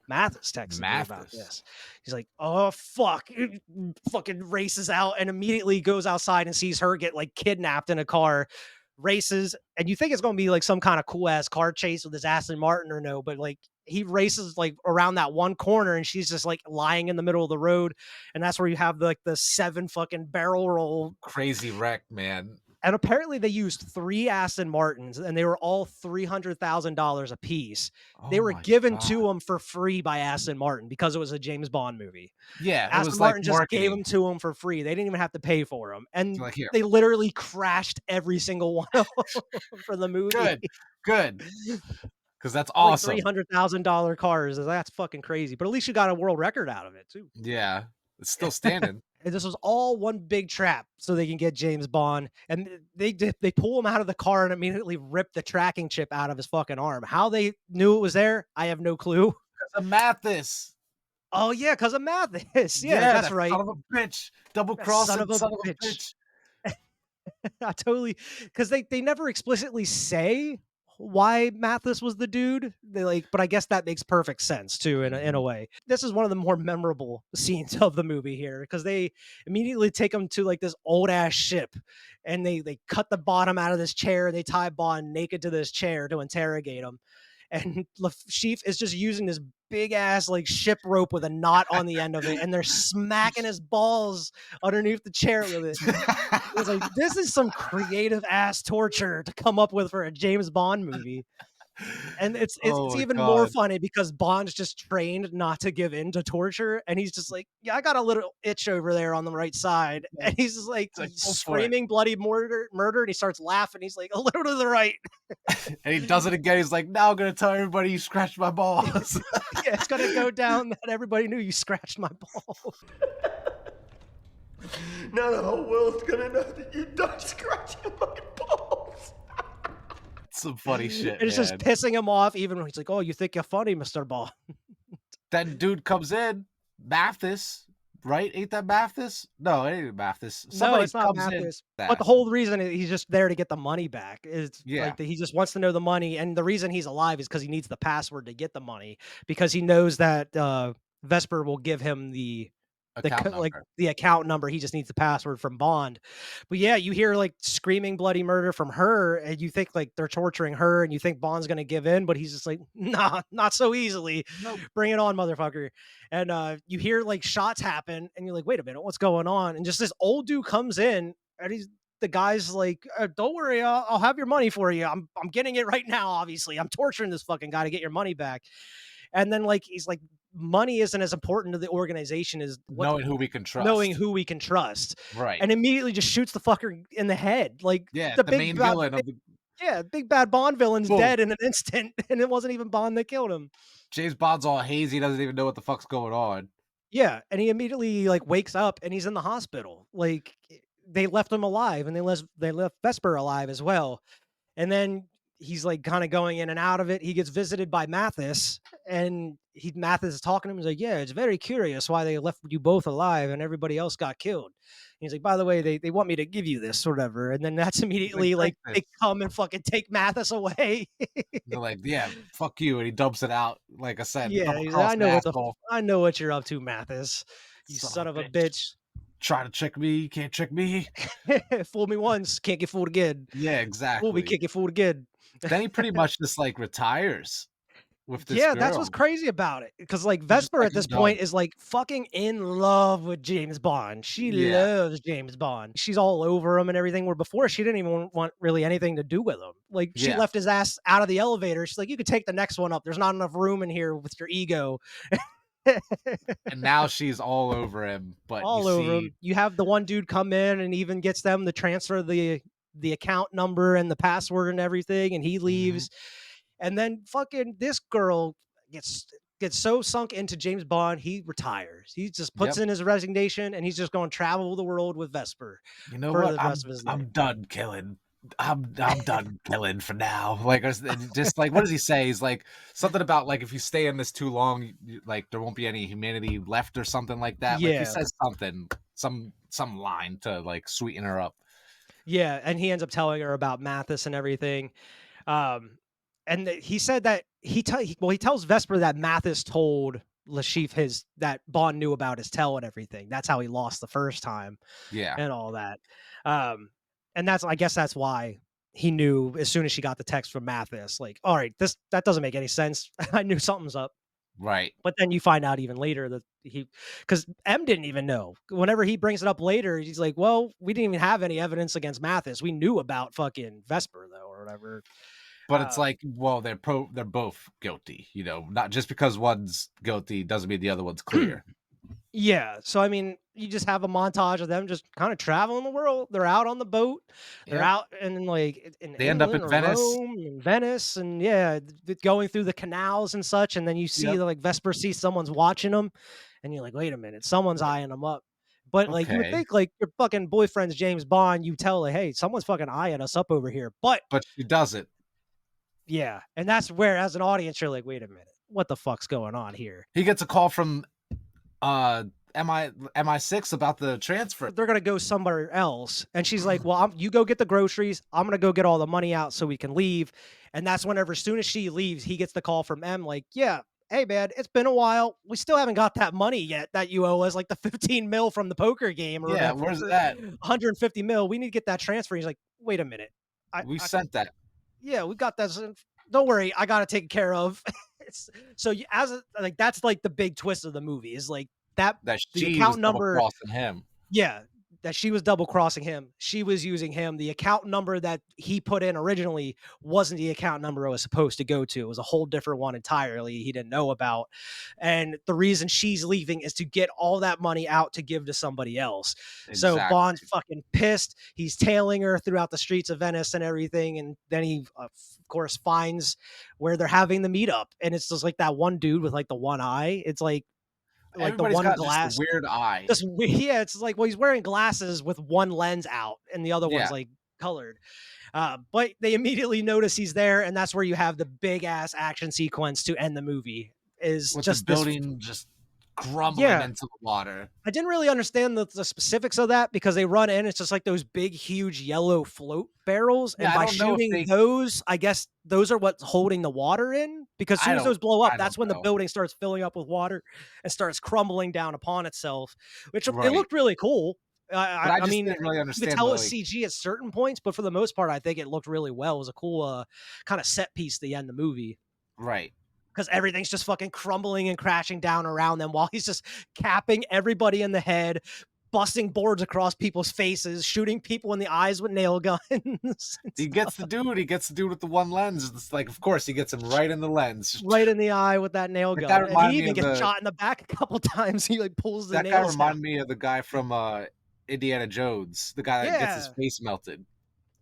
Mathis texted me about Mathis. this." He's like, "Oh fuck!" Fucking races out and immediately goes outside and sees her get like kidnapped in a car. Races, and you think it's gonna be like some kind of cool ass car chase with his Aston Martin or no, but like he races like around that one corner and she's just like lying in the middle of the road, and that's where you have like the 7 fucking barrel roll. Crazy wreck, man. And apparently they used 3 Aston Martins and they were all $300,000 a piece. They Oh were my given god. to him for free by Aston Martin because it was a James Bond movie. Yeah, it Aston was like Martin just gave marketing. them to him for free. They didn't even have to pay for them. It's And like, "Here, they literally crashed every single one of them for the movie. good, good, because that's Like awesome." $300,000 cars. That's fucking crazy. But at least you got a world record out of it too. Yeah, it's still standing. And this was all one big trap so they can get James Bond. And they pull him out of the car and immediately rip the tracking chip out of his fucking arm. How they knew it was there, I have no clue. The Mathis. Oh yeah, because of Mathis. Yeah, Yeah, that's that right. son of a bitch. Double That son crossing of a son of a bitch. bitch. I totally because they never explicitly say why Mathis was the dude. They like, but I guess that makes perfect sense too in a Mhm. way. This is one of the more memorable scenes of the movie here because they immediately take him to like this old ass ship, and they cut the bottom out of this chair. They tie Bond naked to this chair to interrogate him, and Lafif is just using this big ass like ship rope with a knot on the end of it, and they're smacking his balls underneath the chair with it. It was like, this is some creative ass torture to come up with for a James Bond movie. And it's Oh my even more god. funny because Bond's just trained not to give in to torture, and he's just like, "Yeah, I got a little itch over there on the right side," and he's just like It's like, go for it. screaming bloody murder, and he starts laughing. He's like, "A little to the right." And he does it again. He's like, now I'm gonna tell everybody you scratched my balls. Yeah, it's gonna go down that everybody knew you scratched my ball. Now the whole world's gonna know that you don't scratch your fucking balls. Some funny shit, And it's just man. pissing him off, even when he's like, "Oh, you think you're funny, Mr. Bond?" That dude comes in, Mathis, right? Ain't that Mathis? No, it ain't Mathis. No, Somebody it's not comes in. Mathis. But the That's whole reason he's just there to get the money back is yeah, like that he just wants to know the money, and the reason he's alive is because he needs the password to get the money because he knows that Vesper will give him account like number. the account number. He just needs the password from Bond. But yeah, you hear like screaming bloody murder from her, and you think like they're torturing her, and you think Bond's gonna give in, but he's just like, nah, not so easily. Nope. Bring it on, motherfucker. And you hear like shots happen, and you're like, wait a minute, what's going on? And just this old dude comes in, and the guy's like, don't worry, I'll have your money for you. I'm getting it right now. Obviously, I'm torturing this fucking guy to get your money back. And then like he's like, money isn't as important to the organization as what Knowing who we can knowing trust. who we can trust, Right. and immediately just shoots the fucker in the head. Like Yeah, the the main villain of the big bad Bond villain's boom. dead in an instant, and it wasn't even Bond that killed him. James Bond's all hazy, doesn't even know what the fuck's going on. Yeah, and he immediately like wakes up and he's in the hospital. Like they left him alive, and they left Vesper alive as well. And then he's like kind of going in and out of it. He gets visited by Mathis, and Mathis is talking to him. He's like, "Yeah, it's very curious why they left you both alive and everybody else got killed." And he's like, "By the way, they want me to give you this, or whatever." And then that's He's like, immediately take like this. they come and fucking take Mathis away. They're like, yeah, fuck you. And he dumps it out, like I said, Yeah, double he's like, cross the asshole. I know what you're up to, Mathis. You Son of son of a a bitch. bitch. Try to trick me, you can't trick me. Fool me once, can't get fooled again. Yeah, Fool me, exactly. can't get fooled again. Then he pretty much just like retires with this Yeah, that's what's girl. crazy about it. Because like He's just Vesper like, at I'm this point done. is like fucking in love with James Bond. She Yeah, loves James Bond. She's all over him and everything. Where before she didn't even want really anything to do with him. Like she yeah. left his ass out of the elevator. She's like, you could take the next one up. There's not enough room in here with your ego. And now she's all over him. But you All over see, him. You have the one dude come in and even gets them to transfer the account number and the password and everything, and he mhm, leaves. And then fucking this girl gets gets so sunk into James Bond, he retires. He just puts yep. in his resignation, and he's just going to travel the world with Vesper You know for what? the rest of his life. I'm done killing. I'm done killing for now. Like just like what does he say? He's like something about like if you stay in this too long, like there won't be any humanity left or something like that. Like he Yeah. says something, some line to like sweeten her up. Yeah, and he ends up telling her about Mathis and everything. Um, and he said that he tells Vesper that Mathis told Lashif his that Bond knew about his tell and everything. That's how he lost the first time Yeah, and all that. Um, and that's I guess that's why he knew as soon as she got the text from Mathis, like, all right, that doesn't make any sense. I knew something's up. right. But then you find out even later that because M didn't even know. Whenever he brings it up later, he's like, "Well, we didn't even have any evidence against Mathis. We knew about fucking Vesper though, or whatever." But it's Um, like, well, they're both guilty. You know, not just because one's guilty doesn't mean the other one's clear. yeah. So I mean, you just have a montage of them just kind of traveling the world. They're out on the boat. They're Yep. out in like in They end up England in or Venice. Rome and Venice, and yeah, going through the canals and such. And then you see Yep. like Vesper sees someone's watching them, and you're like, "Wait a minute, someone's Like, eyeing them up." But like you would okay, think, like your fucking boyfriend's James Bond, you tell like, "Hey, someone's fucking eyeing us up over here." But but she does it. yeah, and that's where, as an audience, you're like, "Wait a minute, what the fuck's going on here?" He gets a call from MI6 about the transfer. They're gonna go somewhere else. And she's like, "Well, you go get the groceries. I'm gonna go get all the money out so we can leave." And that's whenever, as soon as she leaves, he gets the call from M, like, "Yeah, hey man, it's been a while. We still haven't got that money yet that you owe us, like the 15 mil from the poker game or Yeah, whatever, where's that? 150 mil. We need to get that transfer." He's like, "Wait a minute, We I sent that. yeah, we got that. Don't worry, I got it taken care of." So like that's like the big twist of the movie is like that That the she was account double number. crossing him. Yeah, that she was double crossing him. She was using him. The account number that he put in originally wasn't the account number it was supposed to go to. It was a whole different one entirely he didn't know about. And the reason she's leaving is to get all that money out to give to somebody else. So Bond's Exactly. fucking pissed. He's tailing her throughout the streets of Venice and everything. And then he, of course, finds where they're having the meetup. And it's just like that one dude with like the one eye. It's like the Everybody's one got just a glass weird eye. just yeah, it's like, well, he's wearing glasses with one lens out and the other one's Yeah, like colored. But they immediately notice he's there, and that's where you have the big ass action sequence to end the movie. Is with the just this, building just crumbling yeah. into the water. I didn't really understand the specifics of that because they run in, it's just like those big, huge yellow float barrels, Yeah, and I by don't know if shooting they those, I guess those are what's holding the water in. Because as soon as those blow up, I don't that's when the know. building starts filling up with water and starts crumbling down upon itself, which it Right. looked really cool. But I I just mean, didn't really you could understand the, tell it's like CG at certain points, but for the most part, I think it looked really well. It was a cool kind of set piece to end the movie right. because everything's just fucking crumbling and crashing down around them while he's just capping everybody in the head, busting boards across people's faces, shooting people in the eyes with nail guns. and He stuff. gets the dude with the one lens. It's like, of course, he gets him right in the lens. Right in the eye with that nail That guy gun. And he reminded me even of gets shot in the back a couple times. He like pulls the that guy nails out. reminded me of the guy from Indiana Jones, the guy that gets his Yeah. face melted.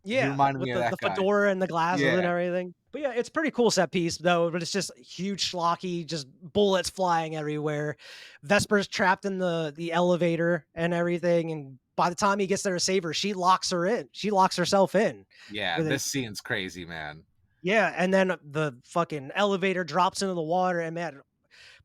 He Yeah, reminded with me of the that guy. fedora and the glasses and Yeah. everything. But yeah, it's pretty cool set piece though, but it's just huge schlocky, just bullets flying everywhere. Vesper's trapped in the elevator and everything, and by the time he gets there to save her, she locks her in. She locks herself in. Yeah, With it. this scene's crazy, man. Yeah, and then the fucking elevator drops into the water, and man,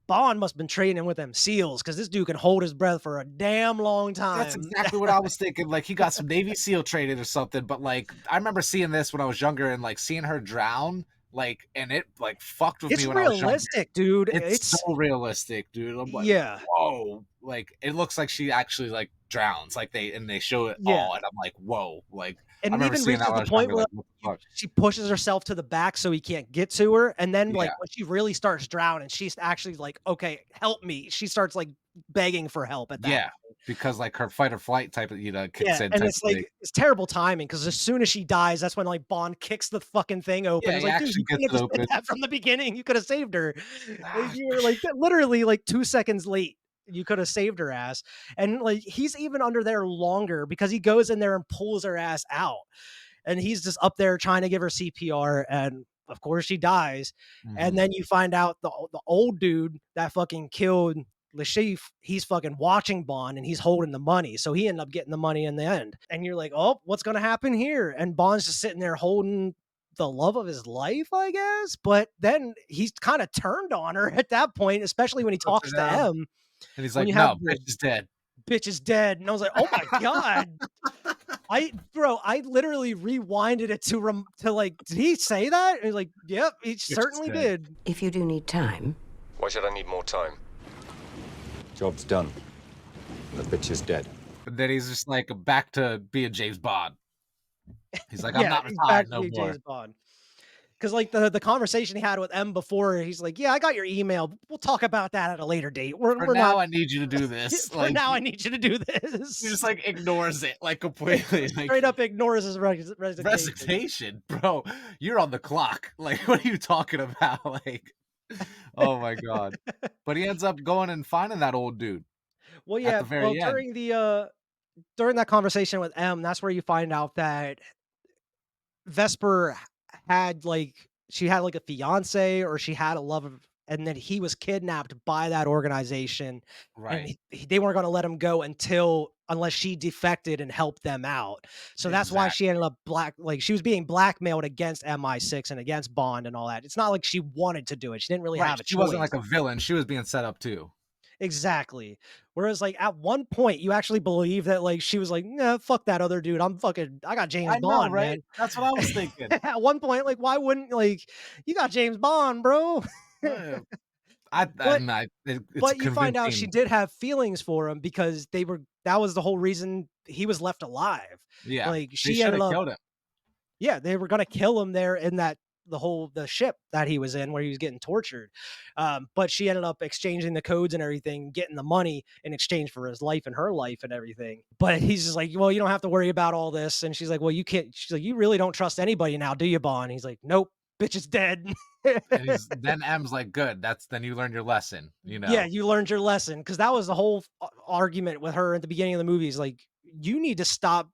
Bond must have been training with them SEALs because this dude can hold his breath for a damn long That's time. exactly what I was thinking. Like, he got some Navy SEAL training or something. But like, I remember seeing this when I was younger and like seeing her drown. Like, and it like fucked with me It's when I was younger. realistic, dude. It's It's so realistic, dude. I'm like, yeah, whoa. Like, it looks like she actually like drowns. Like they show it yeah. all, and I'm like, whoa. Like, And I it remember even seeing that reaches when I the was point younger. where Like, what the fuck? she pushes herself to the back so he can't get to her, and then, Yeah, like, when she really starts drowning, she's actually like, "Okay, help me." She starts, like, begging for help at that yeah. Because like her fight or flight type of kicks yeah, in and type it's, of thing. like, it's terrible timing because as soon as she dies, that's when, like, Bond kicks the fucking thing open. Yeah, It's he like, "Dude, actually you gets couldn't it have just did open. that from the beginning. You could have saved her." Like, Ah, you were, like, literally, like, 2 seconds late. You could have saved her ass, and, like, he's even under there longer because he goes in there and pulls her ass out. And he's just up there trying to give her CPR, and of course she dies. And mhm. then you find out the old dude that fucking killed the chief, he's fucking watching Bond and he's holding the money. So he ended up getting the money in the end. And you're like, oh, what's gonna happen here? And Bond's just sitting there holding the love of his life, I guess. But then he's kind of turned on her at that point, especially when he Puts her talks to down, M. and he's When like, you have "No, bitch the is dead." bitch is dead, and I was like, oh my god, I literally rewinded it to like, did he say that? And he's like, yep, he Bitch is certainly dead. did. If you do need time, Why should I need more time? Job's done. The bitch is dead. And then he's just like back to being James Bond. He's like, "I'm Yeah, not he's back retired to no being more." James Bond. Because like the conversation he had with M before, he's like, yeah, I got your email. We'll talk about that at a later date. For We're not now, I need you to do this. for Like, now. I need you to do he this. just like ignores it like completely. Like, Straight up ignores his resignation. resignation, bro. You're on the clock. Like, what are you talking about? Like, oh my god. But he ends up going and finding that old dude Well, at yeah. the Well, very end. during that conversation with M, that's where you find out that Vesper had like she had like a fiance or she had a love of, and then he was kidnapped by that organization, and Right. they weren't going to let him go unless she defected and helped them out. So that's why she Exactly. ended up like she was being blackmailed against MI6 and against Bond and all that. It's not like she wanted to do it. She didn't really Right. have a She wasn't like choice. a villain. She was being set up too. Exactly. Whereas, like, at one point, you actually believe that, like, she was like, "Nah, fuck that other dude. I got James I know, Bond, right? man." That's what I was thinking. At one point, like, why wouldn't like, you got James Bond, bro. Uh, I But mean, it's but you find out she convincing. did have feelings for him because that was the whole reason he was left alive. Yeah, Like, they she should ended have up killed him. yeah, they were gonna kill him there in the ship that he was in where he was getting tortured. But she ended up exchanging the codes and everything, getting the money in exchange for his life and her life and everything. But he's just like, well, you don't have to worry about all this. And she's like, well, you can't. She's like, you really don't trust anybody now, do you, Bond? He's like, nope, bitch is dead. And he's then M's like, "Good, then you learned your lesson," you Yeah, know? you learned your lesson because that was the whole argument with her at the beginning of the movie. Is like, you need to stop,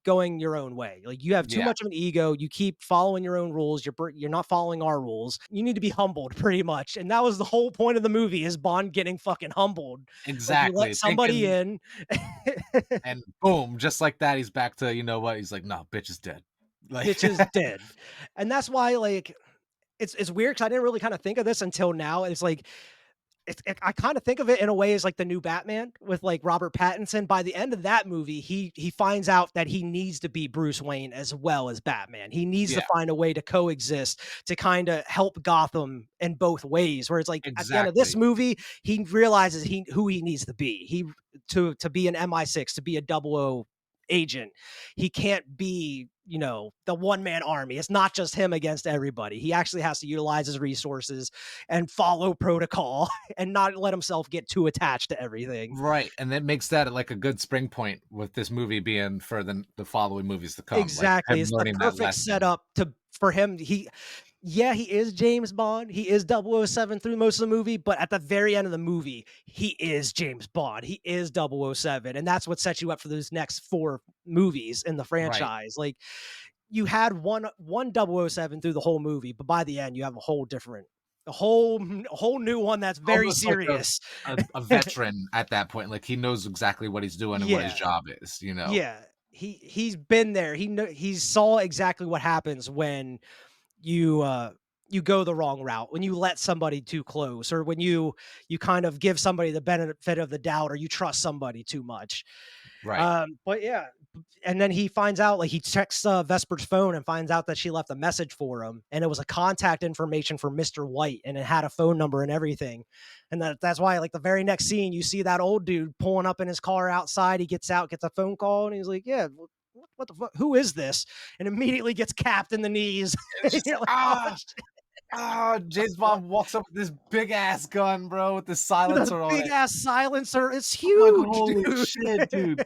going your own way. Like, you have too Yeah, much of an ego. You keep following your own rules. You're not following our rules. You need to be humbled, pretty much. And that was the whole point of the movie: is Bond getting fucking humbled. Like, you let exactly, somebody thinking in. and boom, just like that, he's back to, you know what? He's like, "No, bitch is dead." Like Bitch is dead. And that's why, like, it's weird because I didn't really kind of think of this until now. It's like I kind of think of it in a way as like the new Batman with like Robert Pattinson. By the end of that movie, he finds out that he needs to be Bruce Wayne as well as Batman. He needs to Yeah, find a way to coexist to kind of help Gotham in both ways. Where it's like at the end of this exactly. movie, he realizes who he needs to be. To be an MI6, to be a double O agent. He can't be, the one man army. It's not just him against everybody. He actually has to utilize his resources and follow protocol and not let himself get too attached to everything. Right, and that makes that, like, a good spring point with this movie being for the following movies to come, like, Exactly. him It's the learning that perfect lesson. setup for him. He is James Bond. He is 007 through most of the movie, but at the very end of the movie, he is James Bond. He is 007. And that's what sets you up for those next four movies in the Right. franchise. Like, you had one 007 through the whole movie, but by the end, you have a whole new one that's very Almost like serious. a veteran at that point, like, he knows exactly what he's doing and what his Yeah. job is, you know? Yeah. He's been there. He saw exactly what happens when you you go the wrong route, when you let somebody too close, or when you kind of give somebody the benefit of the doubt, or you trust somebody too much. Right. But yeah, and then he finds out, like, he checks Vesper's phone and finds out that she left a message for him, and it was a contact information for Mr. White, and it had a phone number and everything. And that's why, like, the very next scene, you see that old dude pulling up in his car outside. He gets out, gets a phone call, and he's like, "Yeah, what the fuck? Who is this?" And immediately gets capped in the knees. It's just You're like, like, "Oh, shit." James Bond walks up with this big ass gun, bro, with the With a silencer on big it. ass silencer. It's I'm like, huge, "Holy dude. shit, dude."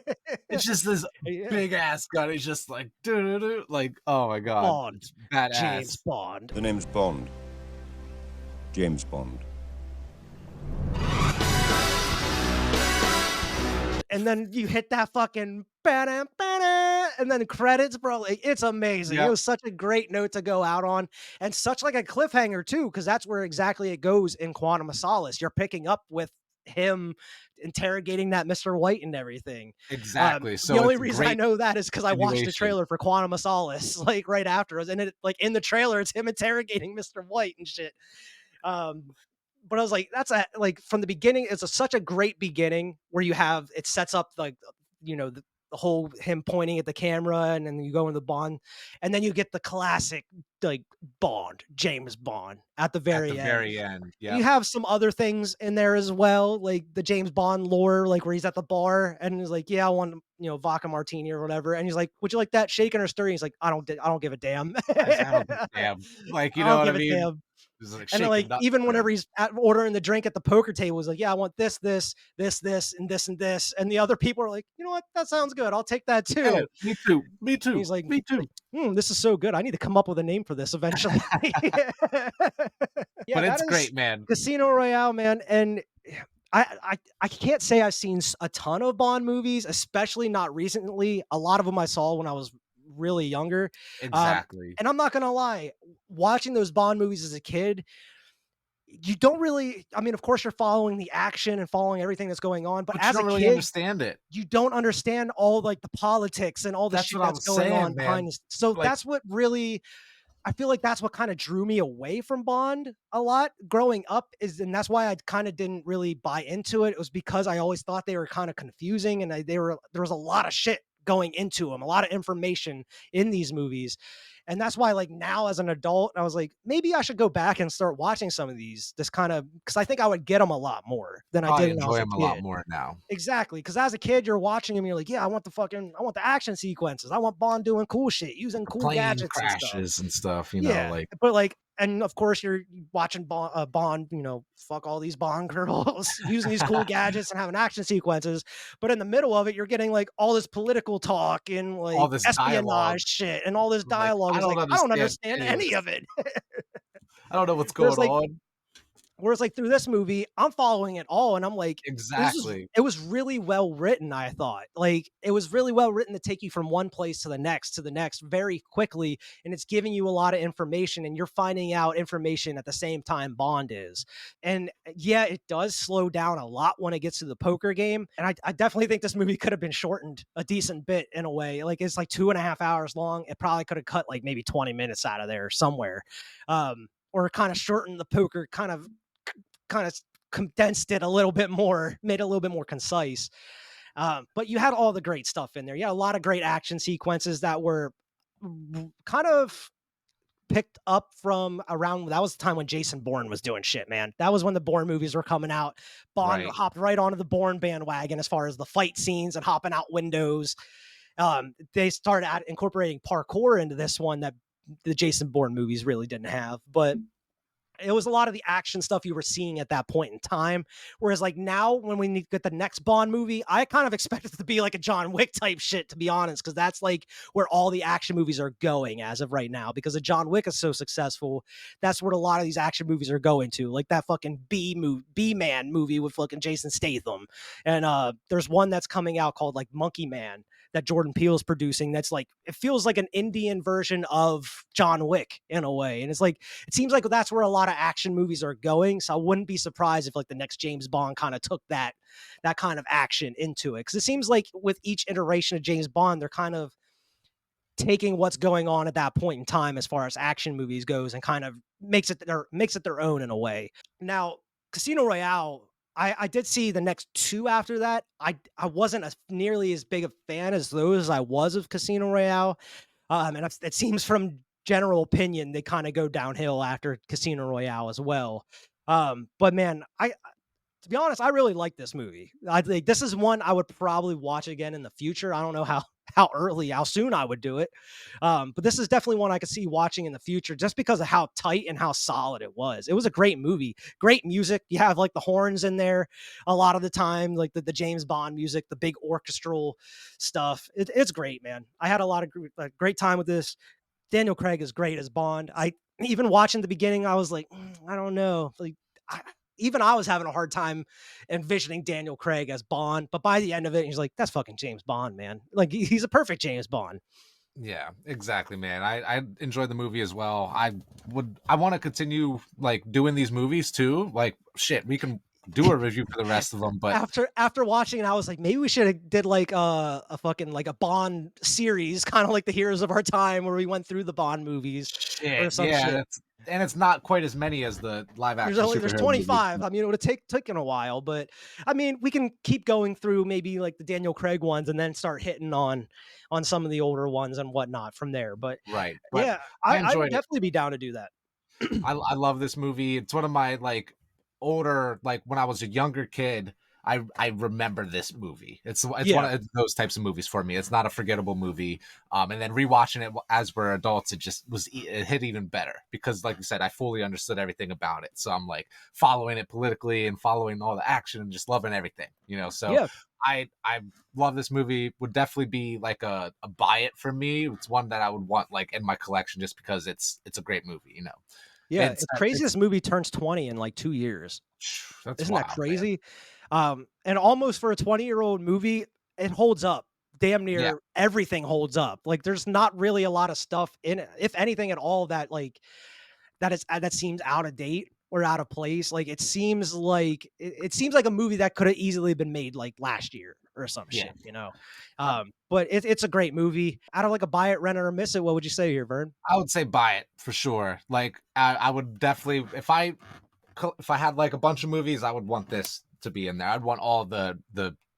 It's just this Yeah. big ass gun. It's just like, doo-doo-doo, like, oh my god, Bond. it's James badass. Bond. The name's Bond. James Bond. And then you hit that fucking ba-dum, ba-da, and then credits, bro. Like, it's amazing. It Yep, was such a great note to go out on, and such like a cliffhanger too, because that's where exactly it goes in Quantum of Solace. You're picking up with him interrogating that Mr. White and everything. exactly. The So only it's a reason I great know that is because I watched the continuation. trailer for Quantum of Solace like right after us, and it, like, in the trailer, it's him interrogating Mr. White and shit. Um, but I was like, that's like, from the beginning, such a great beginning where it sets up like, the whole him pointing at the camera, and then you go into Bond, and then you get the classic, like, Bond, James Bond at the At the very end. very end, You yep. have some other things in there as well, like the James Bond lore, like where he's at the bar and he's like, "Yeah, I want, vodka martini or whatever," and he's like, "Would you like that shaken or stirring?" He's like, I don't give a damn. I don't give a damn. Like, you I know don't what I give a mean? damn." It's like And then, like, shaken, not even whenever stirred. he's ordering the drink at the poker table, he's like, "Yeah, I want this, and this, and this." And the other people are like, "You know what? That sounds good. I'll take that Yeah, too." me too, me And too, he's like, me too. "This is so good. I need to come up with a name for this eventually." Yeah, But that it's is great, man. Casino Royale, man. And I can't say I've seen a ton of Bond movies, especially not recently. A lot of them I saw when I was really younger. Um, Exactly. and I'm not gonna lie, watching those Bond movies as a kid, you don't really, I mean, of course, you're following the action and following everything that's going on, but But you as a don't really kid, understand it. you don't understand all, like, the politics and all the That's shit what that's I'm going on saying, behind man. this. So Like that's what really, I feel like that's what kind of drew me away from Bond a lot growing up and that's why I kind of didn't really buy into it. It was because I always thought they were kind of confusing and there was a lot of shit going into them, a lot of information in these movies. And that's why like now as an adult, I was like, maybe I should go back and start watching some of these, this kind of, because I think I would get them a lot more than I Probably did when I enjoy was a him a lot kid. more now. Exactly, because as a kid, you're watching him, you're like, yeah, I want the action sequences. I want Bond doing cool shit, using The cool plane gadgets and stuff. crashes and stuff, you know, Yeah, like but like, and of course, you're watching Bond, fuck all these Bond girls, using these cool gadgets and having action sequences. But in the middle of it, you're getting like all this political talk and all like this dialogue. espionage shit, and all this Like, dialogue I is don't like, I don't understand understand any of any this. of it. I don't know what's Whereas going like on. Whereas, like, through this movie, I'm following it all, and I'm like, Exactly. it was really well written, I thought. Like, it was really well written to take you from one place to the next very quickly, and it's giving you a lot of information, and you're finding out information at the same time Bond is. And yeah, it does slow down a lot when it gets to the poker game. And I definitely think this movie could have been shortened a decent bit in a way. Like, it's like 2.5 hours long. It probably could have cut like maybe 20 minutes out of there somewhere. Or kind of shortened the poker kind of condensed it a little bit more, made it a little bit more concise. But you had all the great stuff in there. You had a lot of great action sequences that were kind of picked up from around that was the time when Jason Bourne was doing shit, man. That was when the Bourne movies were coming out. Bond Right. hopped right onto the Bourne bandwagon as far as the fight scenes and hopping out windows. They started incorporating parkour into this one that the Jason Bourne movies really didn't have, but it was a lot of the action stuff you were seeing at that point in time. Whereas like now when we get the next Bond movie, I kind of expect it to be like a John Wick type shit, to be honest, because that's like where all the action movies are going as of right now. Because the John Wick is so successful, that's what a lot of these action movies are going to. Like that fucking B Man movie with fucking Jason Statham. And there's one that's coming out called like Monkey Man that Jordan Peele's producing. That's like it feels like an Indian version of John Wick in a way. And it's like it seems like that's where a lot of action movies are going. So I wouldn't be surprised if like the next James Bond kind of took that kind of action into it. Cause it seems like with each iteration of James Bond, they're kind of taking what's going on at that point in time as far as action movies goes and kind of makes it their own in a way. Now, Casino Royale, I did see the next two after that. I wasn't nearly as big a fan as those as I was of Casino Royale. And it seems from general opinion, they kind of go downhill after Casino Royale as well. But man, to be honest, I really like this movie. I think this is one I would probably watch again in the future. I don't know how soon I would do it. But this is definitely one I could see watching in the future just because of how tight and how solid it was. It was a great movie, great music. You have like the horns in there a lot of the time, like the James Bond music, the big orchestral stuff. It's great, man. I had a lot of great time with this. Daniel Craig is great as Bond. I even watching the beginning, I was like, I don't know. Like, even I was having a hard time envisioning Daniel Craig as Bond. But by the end of it, he's like, that's fucking James Bond, man. Like, he's a perfect James Bond. Yeah, exactly, man. I enjoyed the movie as well. I want to continue like doing these movies too. Like shit, we can do a review for the rest of them, but After watching it, I was like, maybe we should have did like a fucking like a Bond series, kind of like the Heroes of Our Time, where we went through the Bond movies or shit, some yeah, shit. it's not quite as many as the live action There's superhero movies. 25. I mean, it would have taken a while, but I mean, we can keep going through maybe like the Daniel Craig ones and then start hitting on some of the older ones and whatnot from there. But Right, but yeah, I I would enjoyed it. definitely be down to do that. I love this movie. It's one of my like older, like when I was a younger kid. I remember this movie. It's one Yeah, of those types of movies for me. It's not a forgettable movie. And then rewatching it as we're adults, it just it hit even better because, like you said, I fully understood everything about it. So I'm like following it politically and following all the action and just loving everything. You know, so yeah, I love this movie. Would definitely be like a buy it for me. It's one that I would want like in my collection just because it's a great movie. You know. yeah. It's crazy. It's This movie turns 20 in like 2 years. that's Isn't that wild, man. crazy? And almost for a 20-year-old movie, it holds up. Damn Yeah, near everything holds up. Like there's not really a lot of stuff in it, if anything at all, that like that seems out of date or out of place. Like it seems like a movie that could have easily been made like last year or some Yeah. shit, But it's a great movie. Out of like a buy it, rent it, or miss it, what would you say here, Vern? I would say buy it for sure. Like I would definitely if I had like a bunch of movies, I would want this to be in there. I'd want all the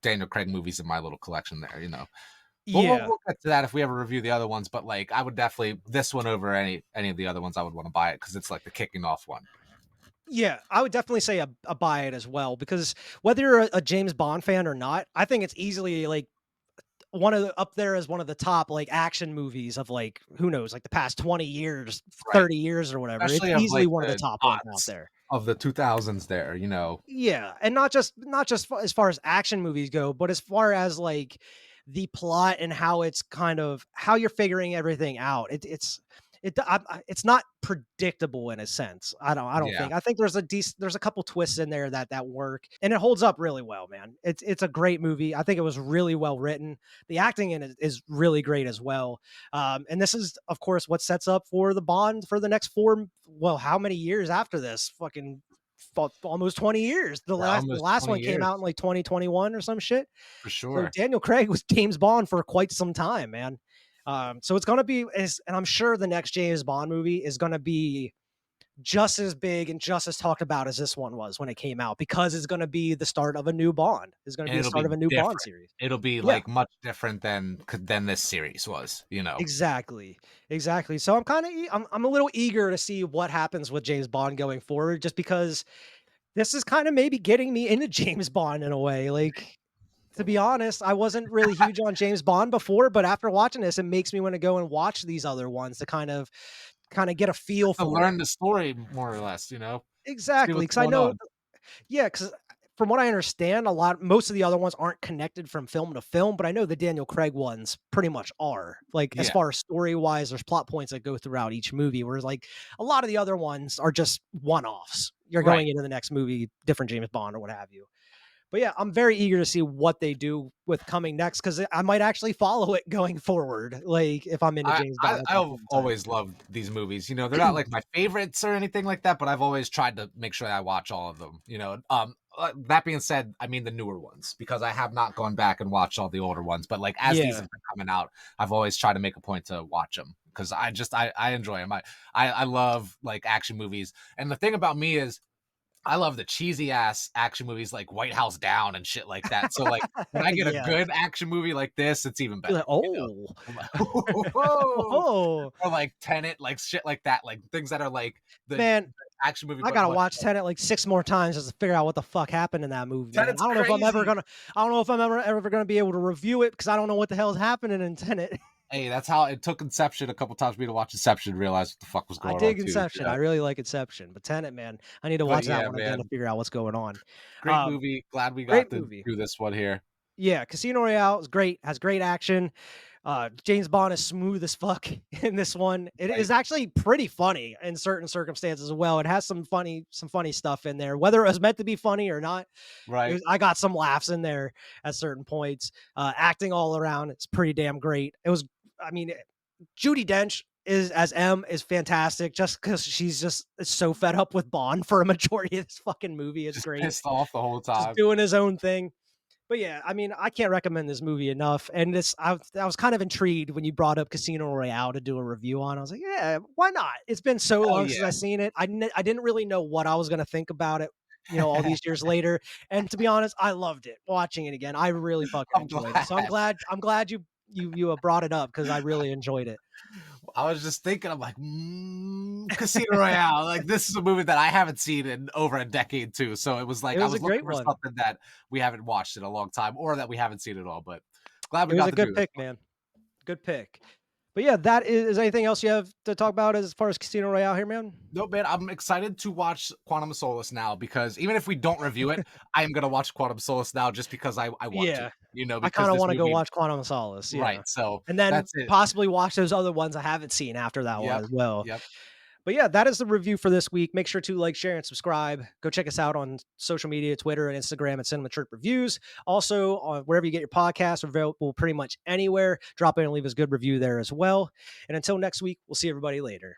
Daniel Craig movies in my little collection there. But we'll, Yeah. we'll get to that if we ever review the other ones. But like, I would definitely this one over any of the other ones. I would want to buy it because it's like the kicking off one. Yeah, I would definitely say a buy it as well, because whether you're a James Bond fan or not, I think it's easily like up there as one of the top like action movies of like who knows, like the past 20 years, Right. 30 years or whatever. It's Especially of easily like one of the the top ones out aughts there. of the 2000s. There. Yeah, and not just as far as action movies go, but as far as like the plot and how it's kind of how you're figuring everything out. It's not predictable in a sense. I don't Yeah. think. I think there's a couple twists in there that work, and it holds up really well, man. It's a great movie. I think it was really well written. The acting in it is really great as well. And this is of course what sets up for the Bond for the next how many years after this? Fucking almost 20 years. The Yeah, almost last 20 one came years out in like 2021 or some shit. for So sure. Daniel Craig was James Bond for quite some time, man. So it's gonna be, and I'm sure the next James Bond movie is gonna be just as big and just as talked about as this one was when it came out, because it's gonna be the start of a new Bond. It's gonna And be the it'll start be of a new Bond different. series. It'll be Yeah, like much different than this series was. exactly, exactly. So I'm a little eager to see what happens with James Bond going forward, just because this is kind of maybe getting me into James Bond in a way. Like, to be honest, I wasn't really huge on James Bond before, but after watching this, it makes me want to go and watch these other ones to kind of get a feel Just to for it. learn the story more or less. See Exactly, what's because I going know, on. yeah, because from what I understand, most of the other ones aren't connected from film to film, but I know the Daniel Craig ones pretty much are. Like, as Yeah. far as story wise, there's plot points that go throughout each movie, whereas like a lot of the other ones are just one offs. You're Right. going into the next movie, different James Bond or what have you. But yeah, I'm very eager to see what they do with coming next, because I might actually follow it going forward. Like if I'm into I, James I Bond at that I've point in time. always loved these movies. They're not like my favorites or anything like that, but I've always tried to make sure that I watch all of them. That being said, I mean the newer ones because I have not gone back and watched all the older ones. But like as these Yeah. have been coming out, I've always tried to make a point to watch them because I enjoy them. I love like action movies, and the thing about me is I love the cheesy ass action movies like White House Down and shit like that. So like when I get a Yeah. good action movie like this, it's even You're better. like, oh, I'm like, whoa, oh, or like Tenet, like shit like that, like things that are like the man. action movie, I but gotta much watch better. Tenet like 6 more times just to figure out what the fuck happened in that movie, man. Tenet's crazy. I don't know if I'm ever gonna be able to review it because I don't know what the hell is happening in Tenet. Hey, that's how it took Inception a couple times for me to watch Inception, realize what the fuck was I going on dig too. Inception. I really like Inception, but Tenet, man, I need to But watch that yeah, one again to man, figure out what's going on. great Um, movie. Glad we got Great to movie. do this one here. Yeah, Casino Royale is great, has great action. James Bond is smooth as fuck in this one. It Right, is actually pretty funny in certain circumstances as well. It has some funny stuff in there. Whether it was meant to be funny or not, right. I got some laughs in there at certain points. Acting all around, it's pretty damn great. I mean, Judi Dench is as M is fantastic just because she's just so fed up with Bond for a majority of this fucking movie. It's Just great. pissed off the whole Just time. doing his own thing. But yeah, I mean, I can't recommend this movie enough. And I was kind of intrigued when you brought up Casino Royale to do a review on. I was like, yeah, why not? It's been so Hell long yeah. since I seen it. I didn't really know what I was going to think about it, all these years later. And to be honest, I loved it watching it again. I really fucking I'm enjoyed it. So I'm glad. glad you brought it up because I really enjoyed it. I was just thinking, I'm like, Casino Royale. Like, this is a movie that I haven't seen in over a decade, too. So it was It like I was a was looking great for one. something that we haven't watched in a long time or that we haven't seen at all. But glad It we was got a to do good this pick, one. man. Good pick. But yeah, that is anything else you have to talk about as far as Casino Royale here, man? No, man, I'm excited to watch Quantum of Solace now because even if we don't review it, I am going to watch Quantum of Solace now just because I want to, Yeah. I because kinda this wanna go movie, watch Quantum of Solace, yeah. right. So And then that's it. possibly watch those other ones I haven't seen after that one Yep. as well. Yep. But yeah, that is the review for this week. Make sure to like, share, and subscribe. Go check us out on social media, Twitter and Instagram at Cinema Chirp Reviews. Also, on wherever you get your podcasts, available pretty much anywhere. Drop in and leave us a good review there as well. And until next week, we'll see everybody later.